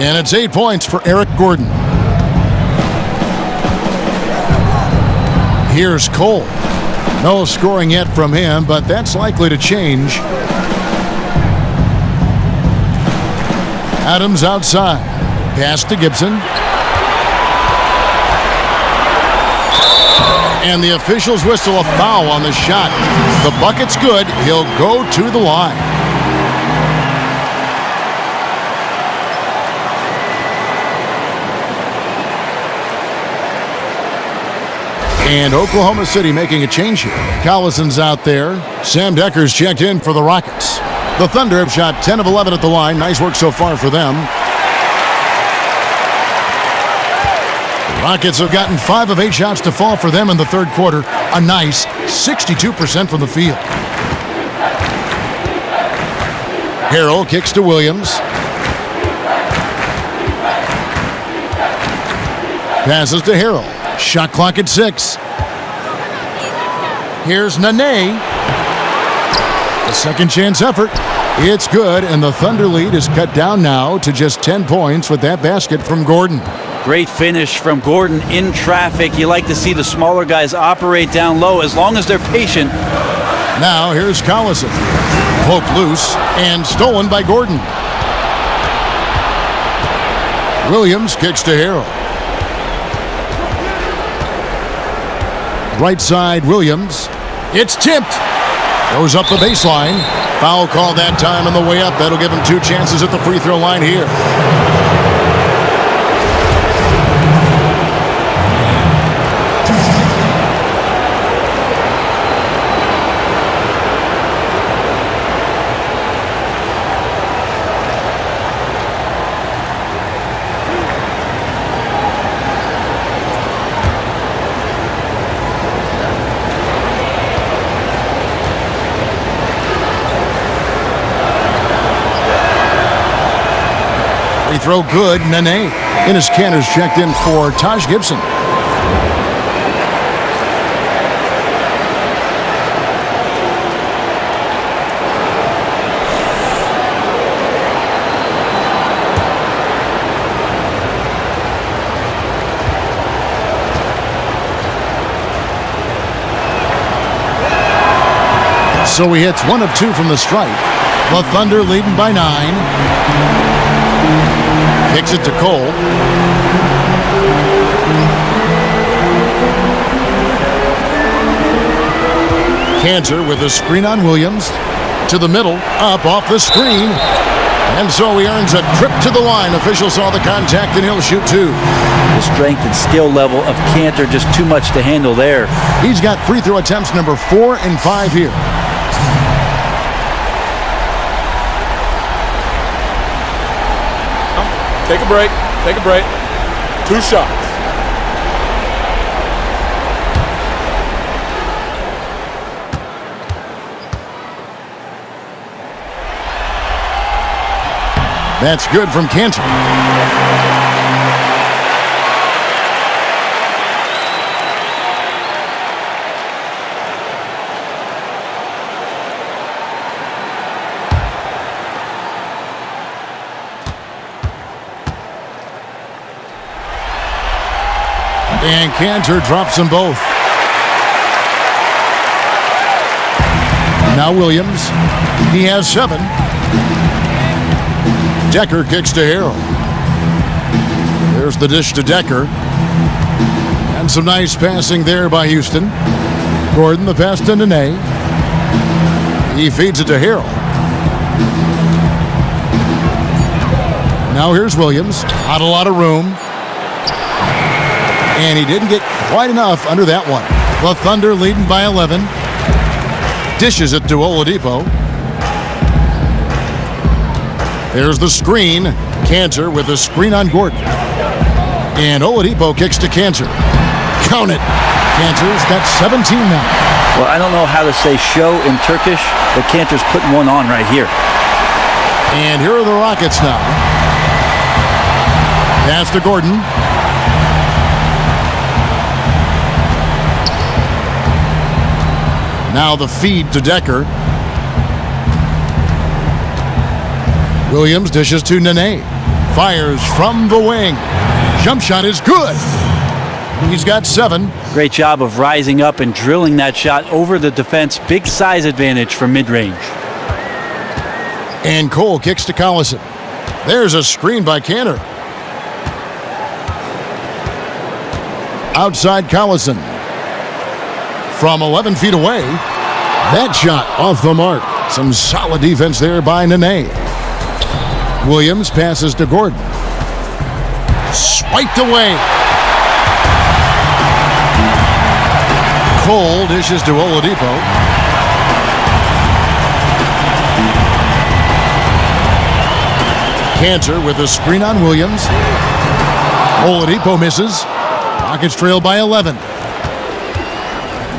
And it's 8 points for Eric Gordon. Here's Cole. No scoring yet from him, but that's likely to change. Adams outside. Pass to Gibson. And the officials whistle a foul on the shot. The bucket's good. He'll go to the line. And Oklahoma City making a change here. Collison's out there. Sam Decker's checked in for the Rockets. The Thunder have shot 10 of 11 at the line. Nice work so far for them. The Rockets have gotten 5 of 8 shots to fall for them in the third quarter. A nice 62% from the field. Harrell kicks to Williams. Passes to Harrell. Shot clock at 6. Here's Nene. A second chance effort. It's good, and the Thunder lead is cut down now to just 10 points with that basket from Gordon. Great finish from Gordon in traffic. You like to see the smaller guys operate down low as long as they're patient. Now here's Collison. Poked loose and stolen by Gordon. Williams kicks to Harrell. Right side, Williams. It's tipped. Goes up the baseline. Foul called that time on the way up. That'll give him 2 chances at the free throw line here. Free throw good, Nene. Enes Kanter's checked in for Taj Gibson. So he hits 1 of 2 from the stripe. The Thunder leading by 9. Kicks it to Cole. Kanter with a screen on Williams. To the middle, up off the screen. And so he earns a trip to the line. Official saw the contact and he'll shoot 2. The strength and skill level of Kanter just too much to handle there. He's got free throw attempts number 4 and 5 here. Take a break. Take a break. 2 shots. That's good from Kanter. And Kanter drops them both. Now Williams. He has 7. Decker kicks to Harrell. There's the dish to Decker. And some nice passing there by Houston. Gordon, the pass to Nene. He feeds it to Harrell. Now here's Williams. Not a lot of room. And he didn't get quite enough under that one. The Thunder leading by 11. Dishes it to Oladipo. There's the screen. Cantor with a screen on Gordon. And Oladipo kicks to Cantor. Count it. Cantor's got 17 now. Well, I don't know how to say show in Turkish, but Cantor's putting one on right here. And here are the Rockets now. Pass to Gordon. Now the feed to Decker. Williams dishes to Nene. Fires from the wing. Jump shot is good. He's got 7. Great job of rising up and drilling that shot over the defense. Big size advantage from mid-range. And Cole kicks to Collison. There's a screen by Cantor. Outside Collison. From 11 feet away. That shot off the mark. Some solid defense there by Nene. Williams passes to Gordon. Swiped away. Cole dishes to Oladipo. Cantor with a screen on Williams. Oladipo misses. Rockets trail by 11.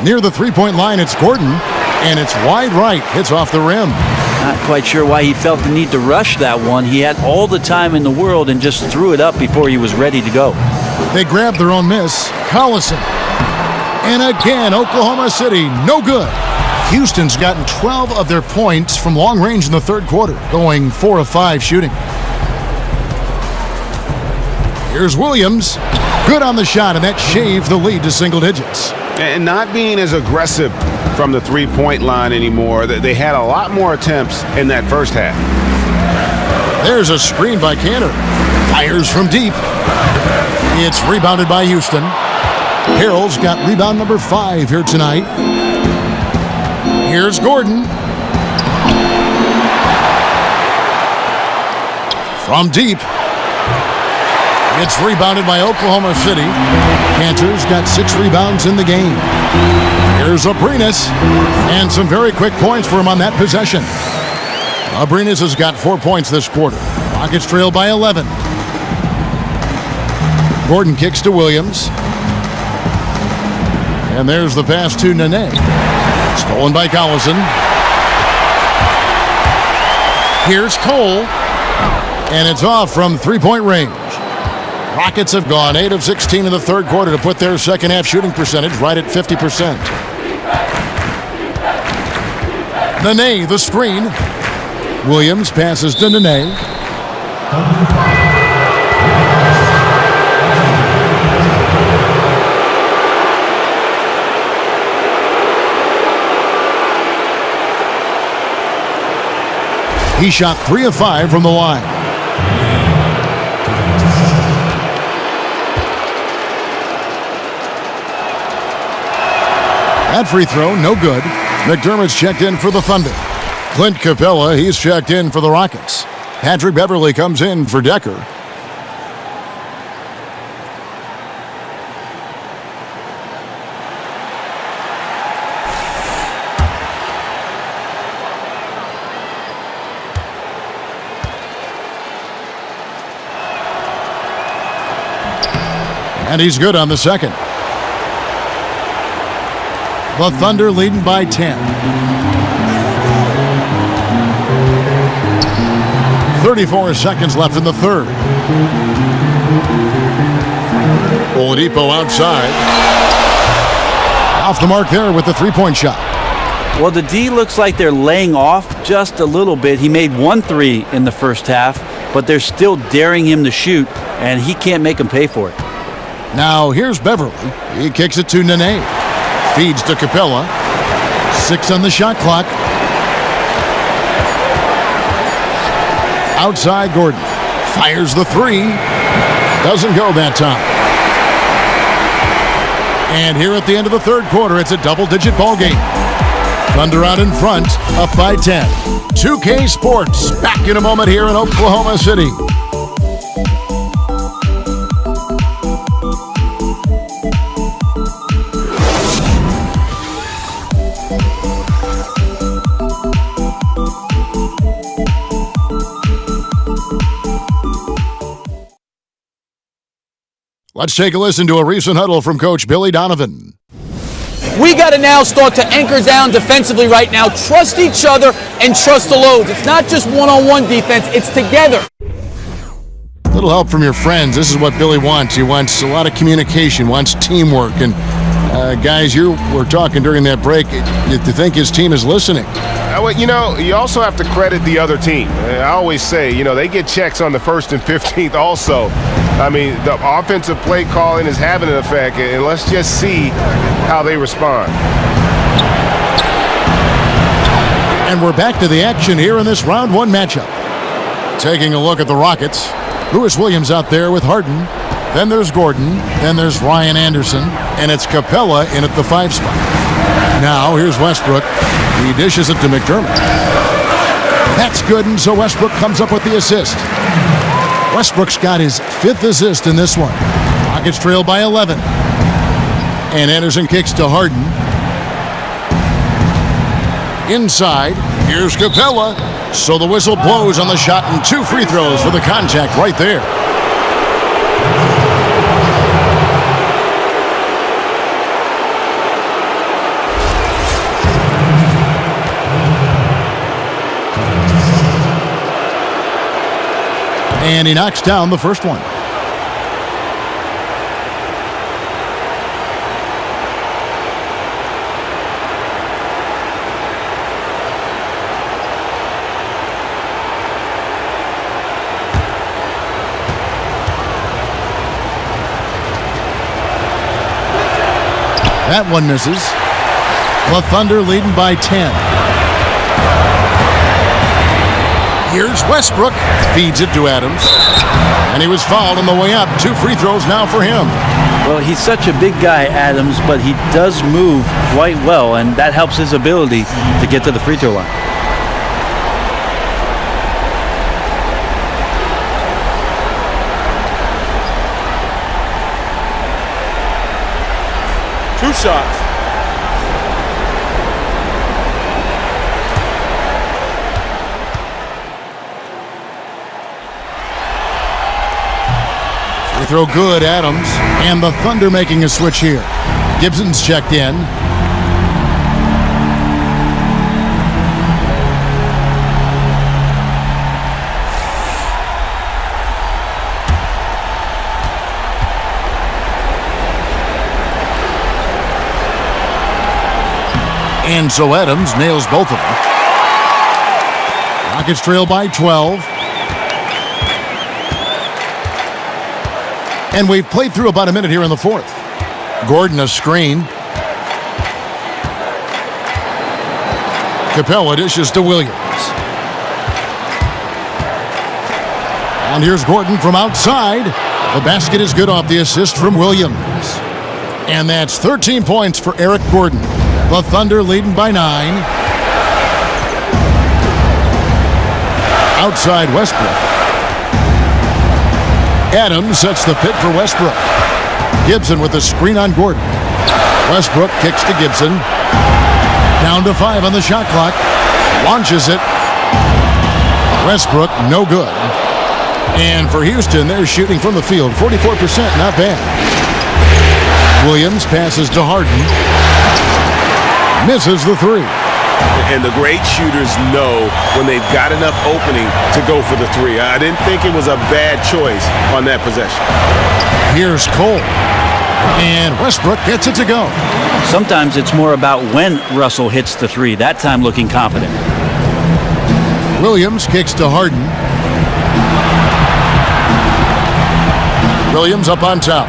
Near the three-point line, it's Gordon, and it's wide right. Hits off the rim. Not quite sure why he felt the need to rush that one. He had all the time in the world and just threw it up before he was ready to go. They grabbed their own miss. Collison. And again, Oklahoma City, no good. Houston's gotten 12 of their points from long range in the third quarter, going 4 of 5 shooting. Here's Williams. Good on the shot, and that shaved the lead to single digits. And not being as aggressive from the three-point line anymore. They had a lot more attempts in that first half. There's a screen by Cantor. Fires from deep. It's rebounded by Houston. Harrell's got rebound number 5 here tonight. Here's Gordon. From deep. It's rebounded by Oklahoma City. Cantor's got 6 rebounds in the game. Here's Abrines. And some very quick points for him on that possession. Abrines has got 4 points this quarter. Rockets trail by 11. Gordon kicks to Williams. And there's the pass to Nene. Stolen by Collison. Here's Cole. And it's off from three-point range. Rockets have gone 8 of 16 in the third quarter to put their second half shooting percentage right at 50%. Nene, the screen. Williams passes to Nene. He shot 3 of 5 from the line. That free throw, no good. McDermott's checked in for the Thunder. Clint Capella, he's checked in for the Rockets. Patrick Beverly comes in for Decker. And he's good on the second. The Thunder leading by 10. 34 seconds left in the third. Oladipo outside. Off the mark there with the three-point shot. Well, the D looks like they're laying off just a little bit. He made 1 3 in the first half, but they're still daring him to shoot, and he can't make them pay for it. Now here's Beverly. He kicks it to Nene. Feeds to Capella. 6 on the shot clock. Outside Gordon. Fires the three. Doesn't go that time. And here at the end of the third quarter, it's a double-digit ball game. Thunder out in front, up by 10. 2K Sports back in a moment here in Oklahoma City. Let's take a listen to a recent huddle from Coach Billy Donovan. We got to now start to anchor down defensively right now, trust each other, and trust the loads. It's not just one-on-one defense, it's together. A little help from your friends. This is what Billy wants. He wants a lot of communication, wants teamwork. And guys, you were talking during that break. You think his team is listening? You also have to credit the other team. I always say, they get checks on the 1st and 15th also. I mean, the offensive play calling is having an effect, and let's just see how they respond. And we're back to the action here in this round one matchup. Taking a look at the Rockets. Lewis Williams out there with Harden. Then there's Gordon. Then there's Ryan Anderson. And it's Capella in at the 5 spot. Now here's Westbrook. He dishes it to McDermott. That's good, and so Westbrook comes up with the assist. Westbrook's got his 5th assist in this one. Rockets trail by 11. And Anderson kicks to Harden. Inside, here's Capella. So the whistle blows on the shot, and 2 free throws for the contact right there. And he knocks down the first one. That one misses. The Thunder leading by 10. Here's Westbrook. Feeds it to Adams. And he was fouled on the way up. 2 free throws now for him. Well, he's such a big guy, Adams, but he does move quite well, and that helps his ability to get to the free throw line. Two shots. Free throw good, Adams. And the Thunder making a switch here. Gibson's checked in. And so Adams nails both of them. Rockets trail by 12. And we've played through about a minute here in the fourth. Gordon a screen. Capella dishes to Williams. And here's Gordon from outside. The basket is good off the assist from Williams. And that's 13 points for Eric Gordon. The Thunder leading by 9. Outside Westbrook. Adams sets the pick for Westbrook. Gibson with the screen on Gordon. Westbrook kicks to Gibson. Down to 5 on the shot clock. Launches it. Westbrook, no good. And for Houston, they're shooting from the field. 44%, not bad. Williams passes to Harden. Misses the 3. And the great shooters know when they've got enough opening to go for the 3. I didn't think it was a bad choice on that possession. Here's Cole. And Westbrook gets it to go. Sometimes it's more about when Russell hits the 3, that time looking confident. Williams kicks to Harden. Williams up on top.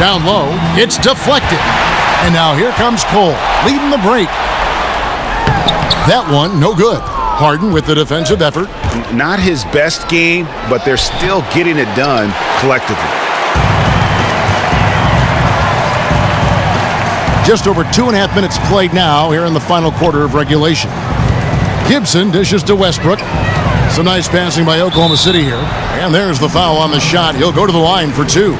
Down low, it's deflected. And now here comes Cole, leading the break. That one, no good. Harden with the defensive effort. Not his best game, but they're still getting it done collectively. Just over 2.5 minutes played now here in the final quarter of regulation. Gibson dishes to Westbrook. Some nice passing by Oklahoma City here. And there's the foul on the shot. He'll go to the line for 2.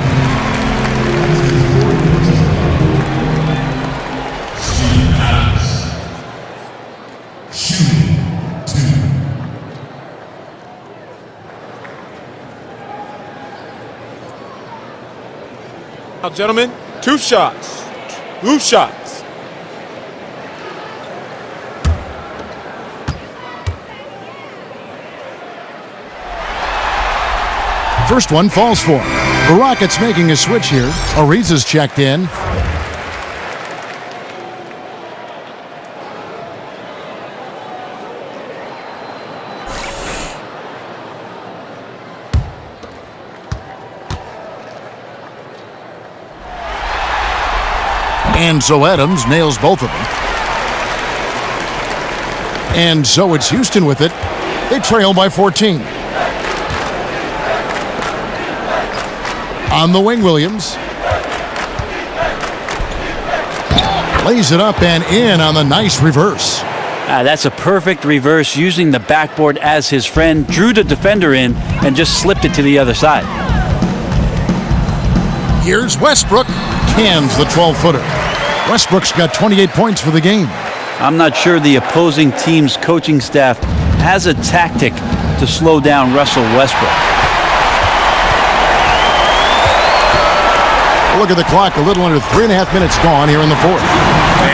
Now, gentlemen, 2 shots. 2 shots. First one falls for him. The Rockets making a switch here. Ariza's checked in. And so Adams nails both of them. And so it's Houston with it. They trail by 14. On the wing, Williams. Lays it up and in on the nice reverse. That's a perfect reverse, using the backboard as his friend. Drew the defender in and just slipped it to the other side. Here's Westbrook. Cans the 12-footer. Westbrook's got 28 points for the game. I'm not sure the opposing team's coaching staff has a tactic to slow down Russell Westbrook. Look at the clock, a little under 3.5 minutes gone here in the fourth.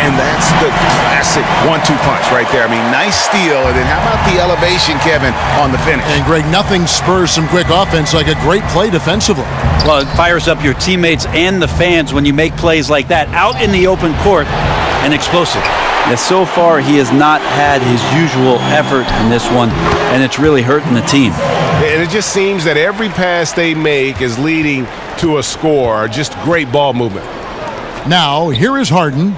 And that's the classic 1-2 punch right there. I mean, nice steal, and then how about the elevation, Kevin, on the finish? And Greg, nothing spurs some quick offense like a great play defensively. Well, it fires up your teammates and the fans when you make plays like that out in the open court and explosive. And so far, he has not had his usual effort in this one, and it's really hurting the team. And it just seems that every pass they make is leading to a score. Just great ball movement. Now, here is Harden.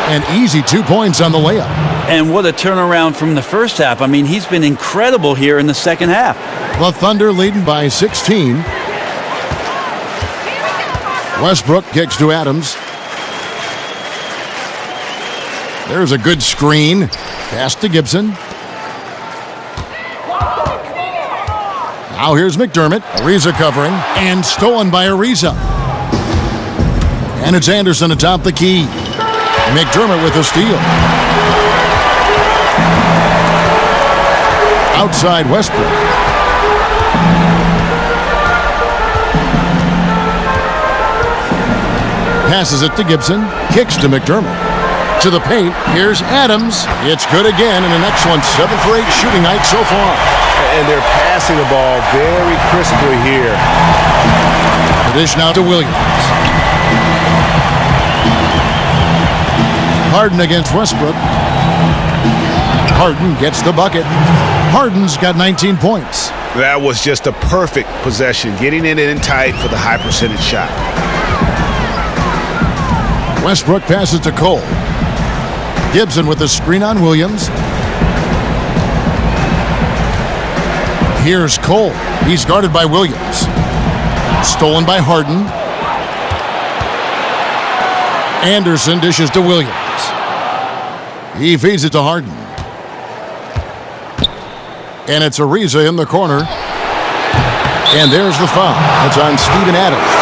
An easy 2 points on the layup. And what a turnaround from the first half. I mean, he's been incredible here in the second half. The Thunder leading by 16. Westbrook kicks to Adams. There's a good screen. Pass to Gibson. Now here's McDermott. Ariza covering. And stolen by Ariza. And it's Anderson atop the key. McDermott with a steal. Outside Westbrook. Passes it to Gibson. Kicks to McDermott. To the paint. Here's Adams. It's good again, and an excellent 7 for 8 shooting night so far. And they're passing the ball very crisply here. The dish now to Williams. Harden against Westbrook. Harden gets the bucket. Harden's got 19 points. That was just a perfect possession, getting it in tight for the high percentage shot. Westbrook passes to Cole. Gibson with the screen on Williams. Here's Cole. He's guarded by Williams. Stolen by Harden. Anderson dishes to Williams. He feeds it to Harden. And it's Ariza in the corner. And there's the foul. It's on Steven Adams.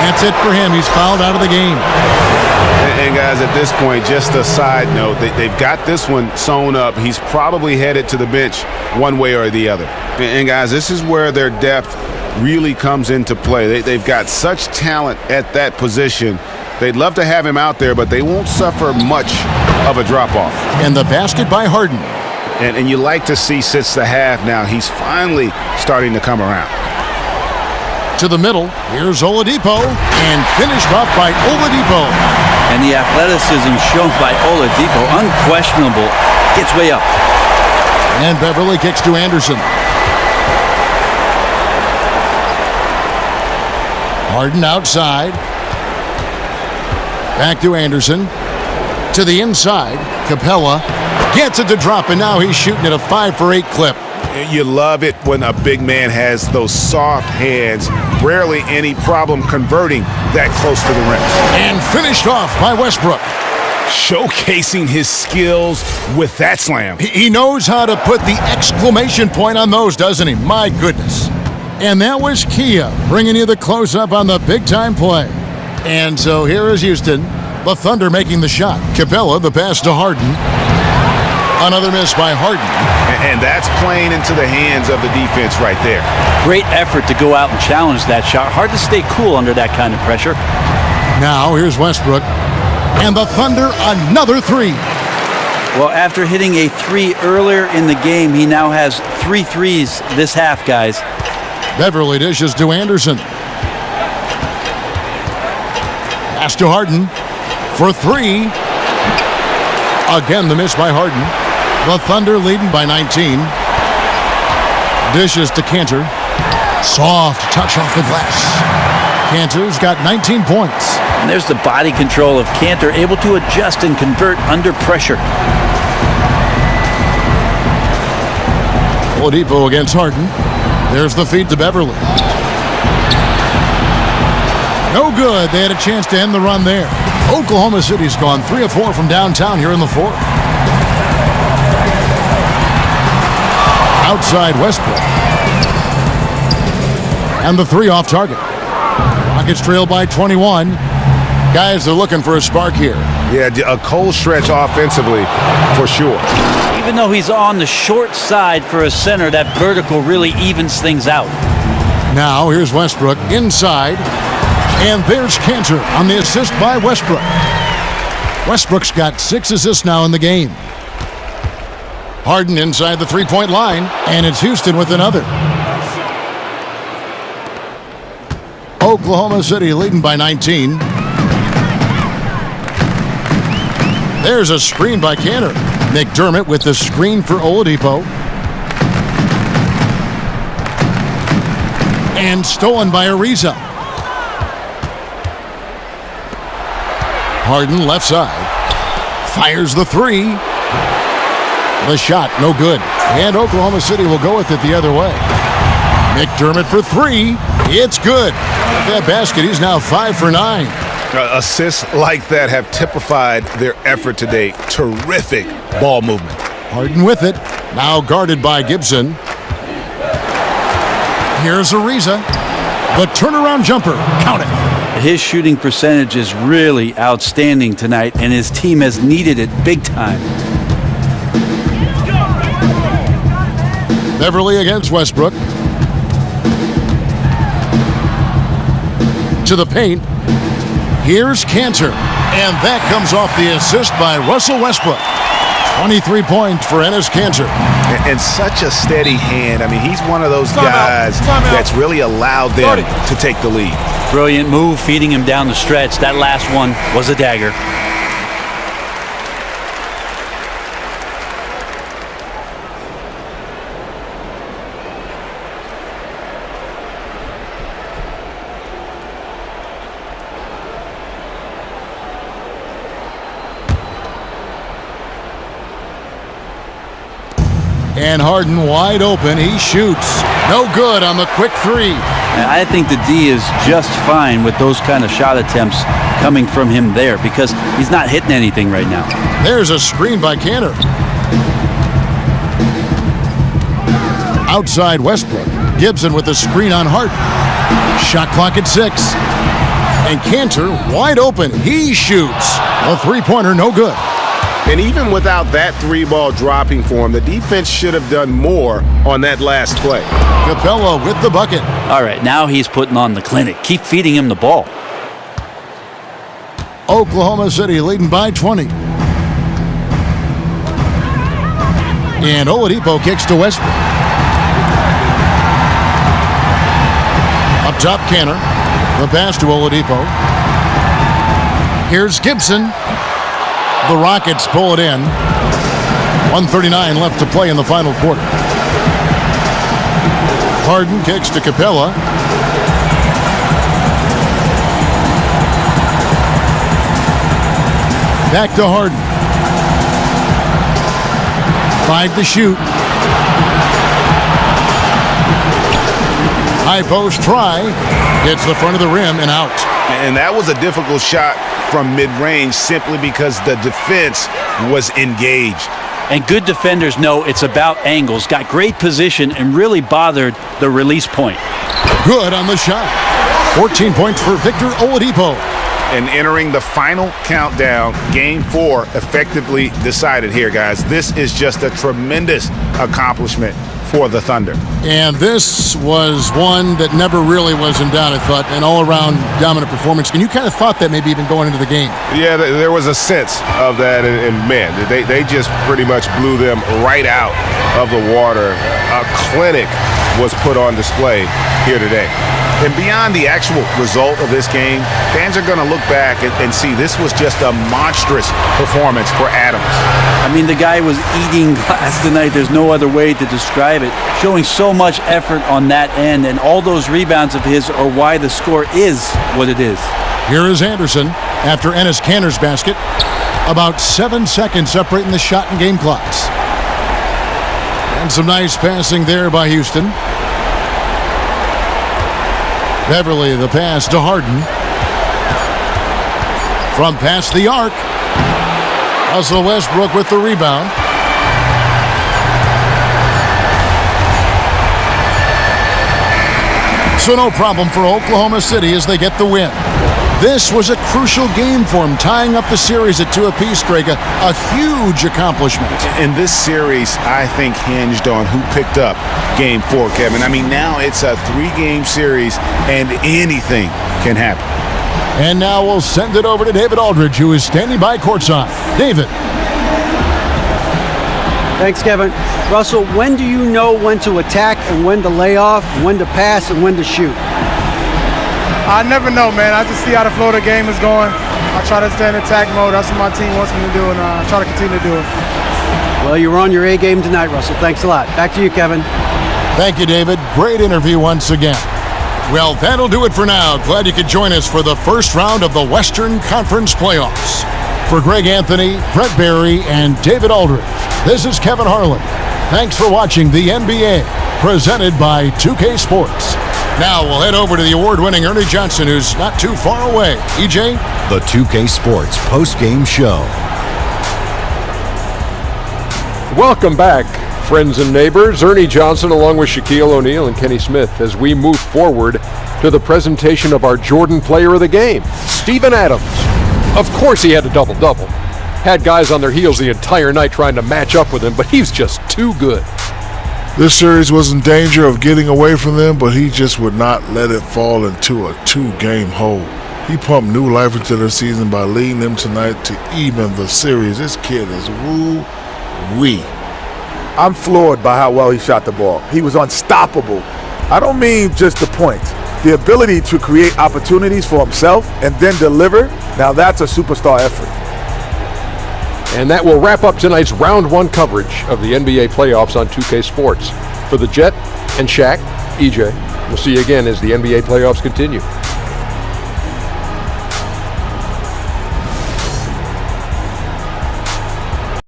That's it for him. He's fouled out of the game. And guys, at this point, just a side note, they've got this one sewn up. He's probably headed to the bench one way or the other. And guys, this is where their depth really comes into play. They've got such talent at that position. They'd love to have him out there, but they won't suffer much of a drop-off. And the basket by Harden. And you like to see since the half now, he's finally starting to come around. To the middle, here's Oladipo, and finished off by Oladipo. And the athleticism shown by Oladipo, unquestionable, gets way up. And Beverly kicks to Anderson. Harden outside. Back to Anderson. To the inside. Capella gets it to drop, and now he's shooting at a 5 for 8 clip. You love it when a big man has those soft hands. Rarely any problem converting that close to the rim. And finished off by Westbrook. Showcasing his skills with that slam. He knows how to put the exclamation point on those, doesn't he? My goodness. And that was Kia bringing you the close-up on the big-time play. And so here is Houston. The Thunder making the shot. Capella, the pass to Harden. Another miss by Harden. And that's playing into the hands of the defense right there. Great effort to go out and challenge that shot. Hard to stay cool under that kind of pressure. Now here's Westbrook. And the Thunder, another 3. Well, after hitting a 3 earlier in the game, he now has 3 threes this half, guys. Beverly dishes to Anderson. Pass to Harden for 3. Again, the miss by Harden. The Thunder leading by 19. Dishes to Cantor. Soft touch off the glass. Cantor's got 19 points. And there's the body control of Cantor, able to adjust and convert under pressure. Oladipo against Harden. There's the feed to Beverly. No good. They had a chance to end the run there. Oklahoma City's gone 3 of 4 from downtown here in the 4th. Outside Westbrook. And the 3 off target. Rockets trail by 21. Guys are looking for a spark here. Yeah, a cold stretch offensively for sure. Even though he's on the short side for a center, that vertical really evens things out. Now here's Westbrook inside. And there's Cantor on the assist by Westbrook. Westbrook's got 6 assists now in the game. Harden inside the three-point line, and it's Houston with another. Oklahoma City leading by 19. There's a screen by Cantor. McDermott with the screen for Oladipo. And stolen by Ariza. Harden left side. Fires the 3. The shot, no good. And Oklahoma City will go with it the other way. McDermott for 3. It's good. With that basket, he's now 5 for 9. Assists like that have typified their effort today. Terrific ball movement. Harden with it. Now guarded by Gibson. Here's Ariza. The turnaround jumper. Count it. His shooting percentage is really outstanding tonight, and his team has needed it big time. Beverly against Westbrook. To the paint. Here's Cantor. And that comes off the assist by Russell Westbrook. 23 points for Enes Kanter. And such a steady hand. I mean, he's one of those guys that's really allowed them to take the lead. Brilliant move, feeding him down the stretch. That last one was a dagger. And Harden wide open. He shoots. No good on the quick 3. And I think the D is just fine with those kind of shot attempts coming from him there because he's not hitting anything right now. There's a screen by Cantor. Outside Westbrook. Gibson with the screen on Harden. Shot clock at 6. And Cantor wide open. He shoots. A three-pointer, no good. And even without that 3-ball dropping for him, the defense should have done more on that last play. Capella with the bucket. All right, now he's putting on the clinic. Keep feeding him the ball. Oklahoma City leading by 20. And Oladipo kicks to Westbrook. Up top, Cantor. The pass to Oladipo. Here's Gibson. The Rockets pull it in. 1:39 left to play in the final quarter. Harden kicks to Capella. Back to Harden. 5 to shoot. High post try. Hits the front of the rim and out. And that was a difficult shot from mid-range simply because the defense was engaged. And good defenders know it's about angles, got great position, and really bothered the release point. Good on the shot. 14 points for Victor Oladipo. And entering the final countdown, Game 4 effectively decided here, guys. This is just a tremendous accomplishment for the Thunder. And this was one that never really was in doubt, I thought, an all-around dominant performance. And you kind of thought that maybe even going into the game. Yeah, there was a sense of that, and man, they just pretty much blew them right out of the water. A clinic was put on display here today. And beyond the actual result of this game, fans are going to look back and see this was just a monstrous performance for Adams. I mean, the guy was eating glass tonight. There's no other way to describe it. Showing so much effort on that end, and all those rebounds of his are why the score is what it is. Here is Anderson after Enes Kanter's basket. About 7 seconds separating the shot and game clocks. And some nice passing there by Houston. Beverly, the pass to Harden. From past the arc. Russell Westbrook with the rebound. So no problem for Oklahoma City as they get the win. This was a crucial game for them, tying up the series at 2 apiece, Greg. A huge accomplishment. And this series, I think, hinged on who picked up Game 4, Kevin. I mean, now it's a 3-game series, and anything can happen. And now we'll send it over to David Aldridge, who is standing by courtside. David. Thanks, Kevin. Russell, when do you know when to attack and when to lay off, when to pass and when to shoot? I never know, man. I just see how the flow of the game is going. I try to stay in attack mode. That's what my team wants me to do, and I try to continue to do it. Well, you were on your A game tonight, Russell. Thanks a lot. Back to you, Kevin. Thank you, David. Great interview once again. Well, that'll do it for now. Glad you could join us for the first round of the Western Conference Playoffs. For Greg Anthony, Brett Barry, and David Aldridge, this is Kevin Harlan. Thanks for watching the NBA, presented by 2K Sports. Now we'll head over to the award-winning Ernie Johnson, who's not too far away. EJ? The 2K Sports post-game show. Welcome back, friends and neighbors. Ernie Johnson along with Shaquille O'Neal and Kenny Smith as we move forward to the presentation of our Jordan Player of the Game, Steven Adams. Of course he had a double-double. Had guys on their heels the entire night trying to match up with him, but he's just too good. This series was in danger of getting away from them, but he just would not let it fall into a 2-game hole. He pumped new life into their season by leading them tonight to even the series. This kid is woo-wee. I'm floored by how well he shot the ball. He was unstoppable. I don't mean just the points. The ability to create opportunities for himself and then deliver, now that's a superstar effort. And that will wrap up tonight's Round 1 coverage of the NBA playoffs on 2K Sports. For the Jet and Shaq, EJ, we'll see you again as the NBA playoffs continue.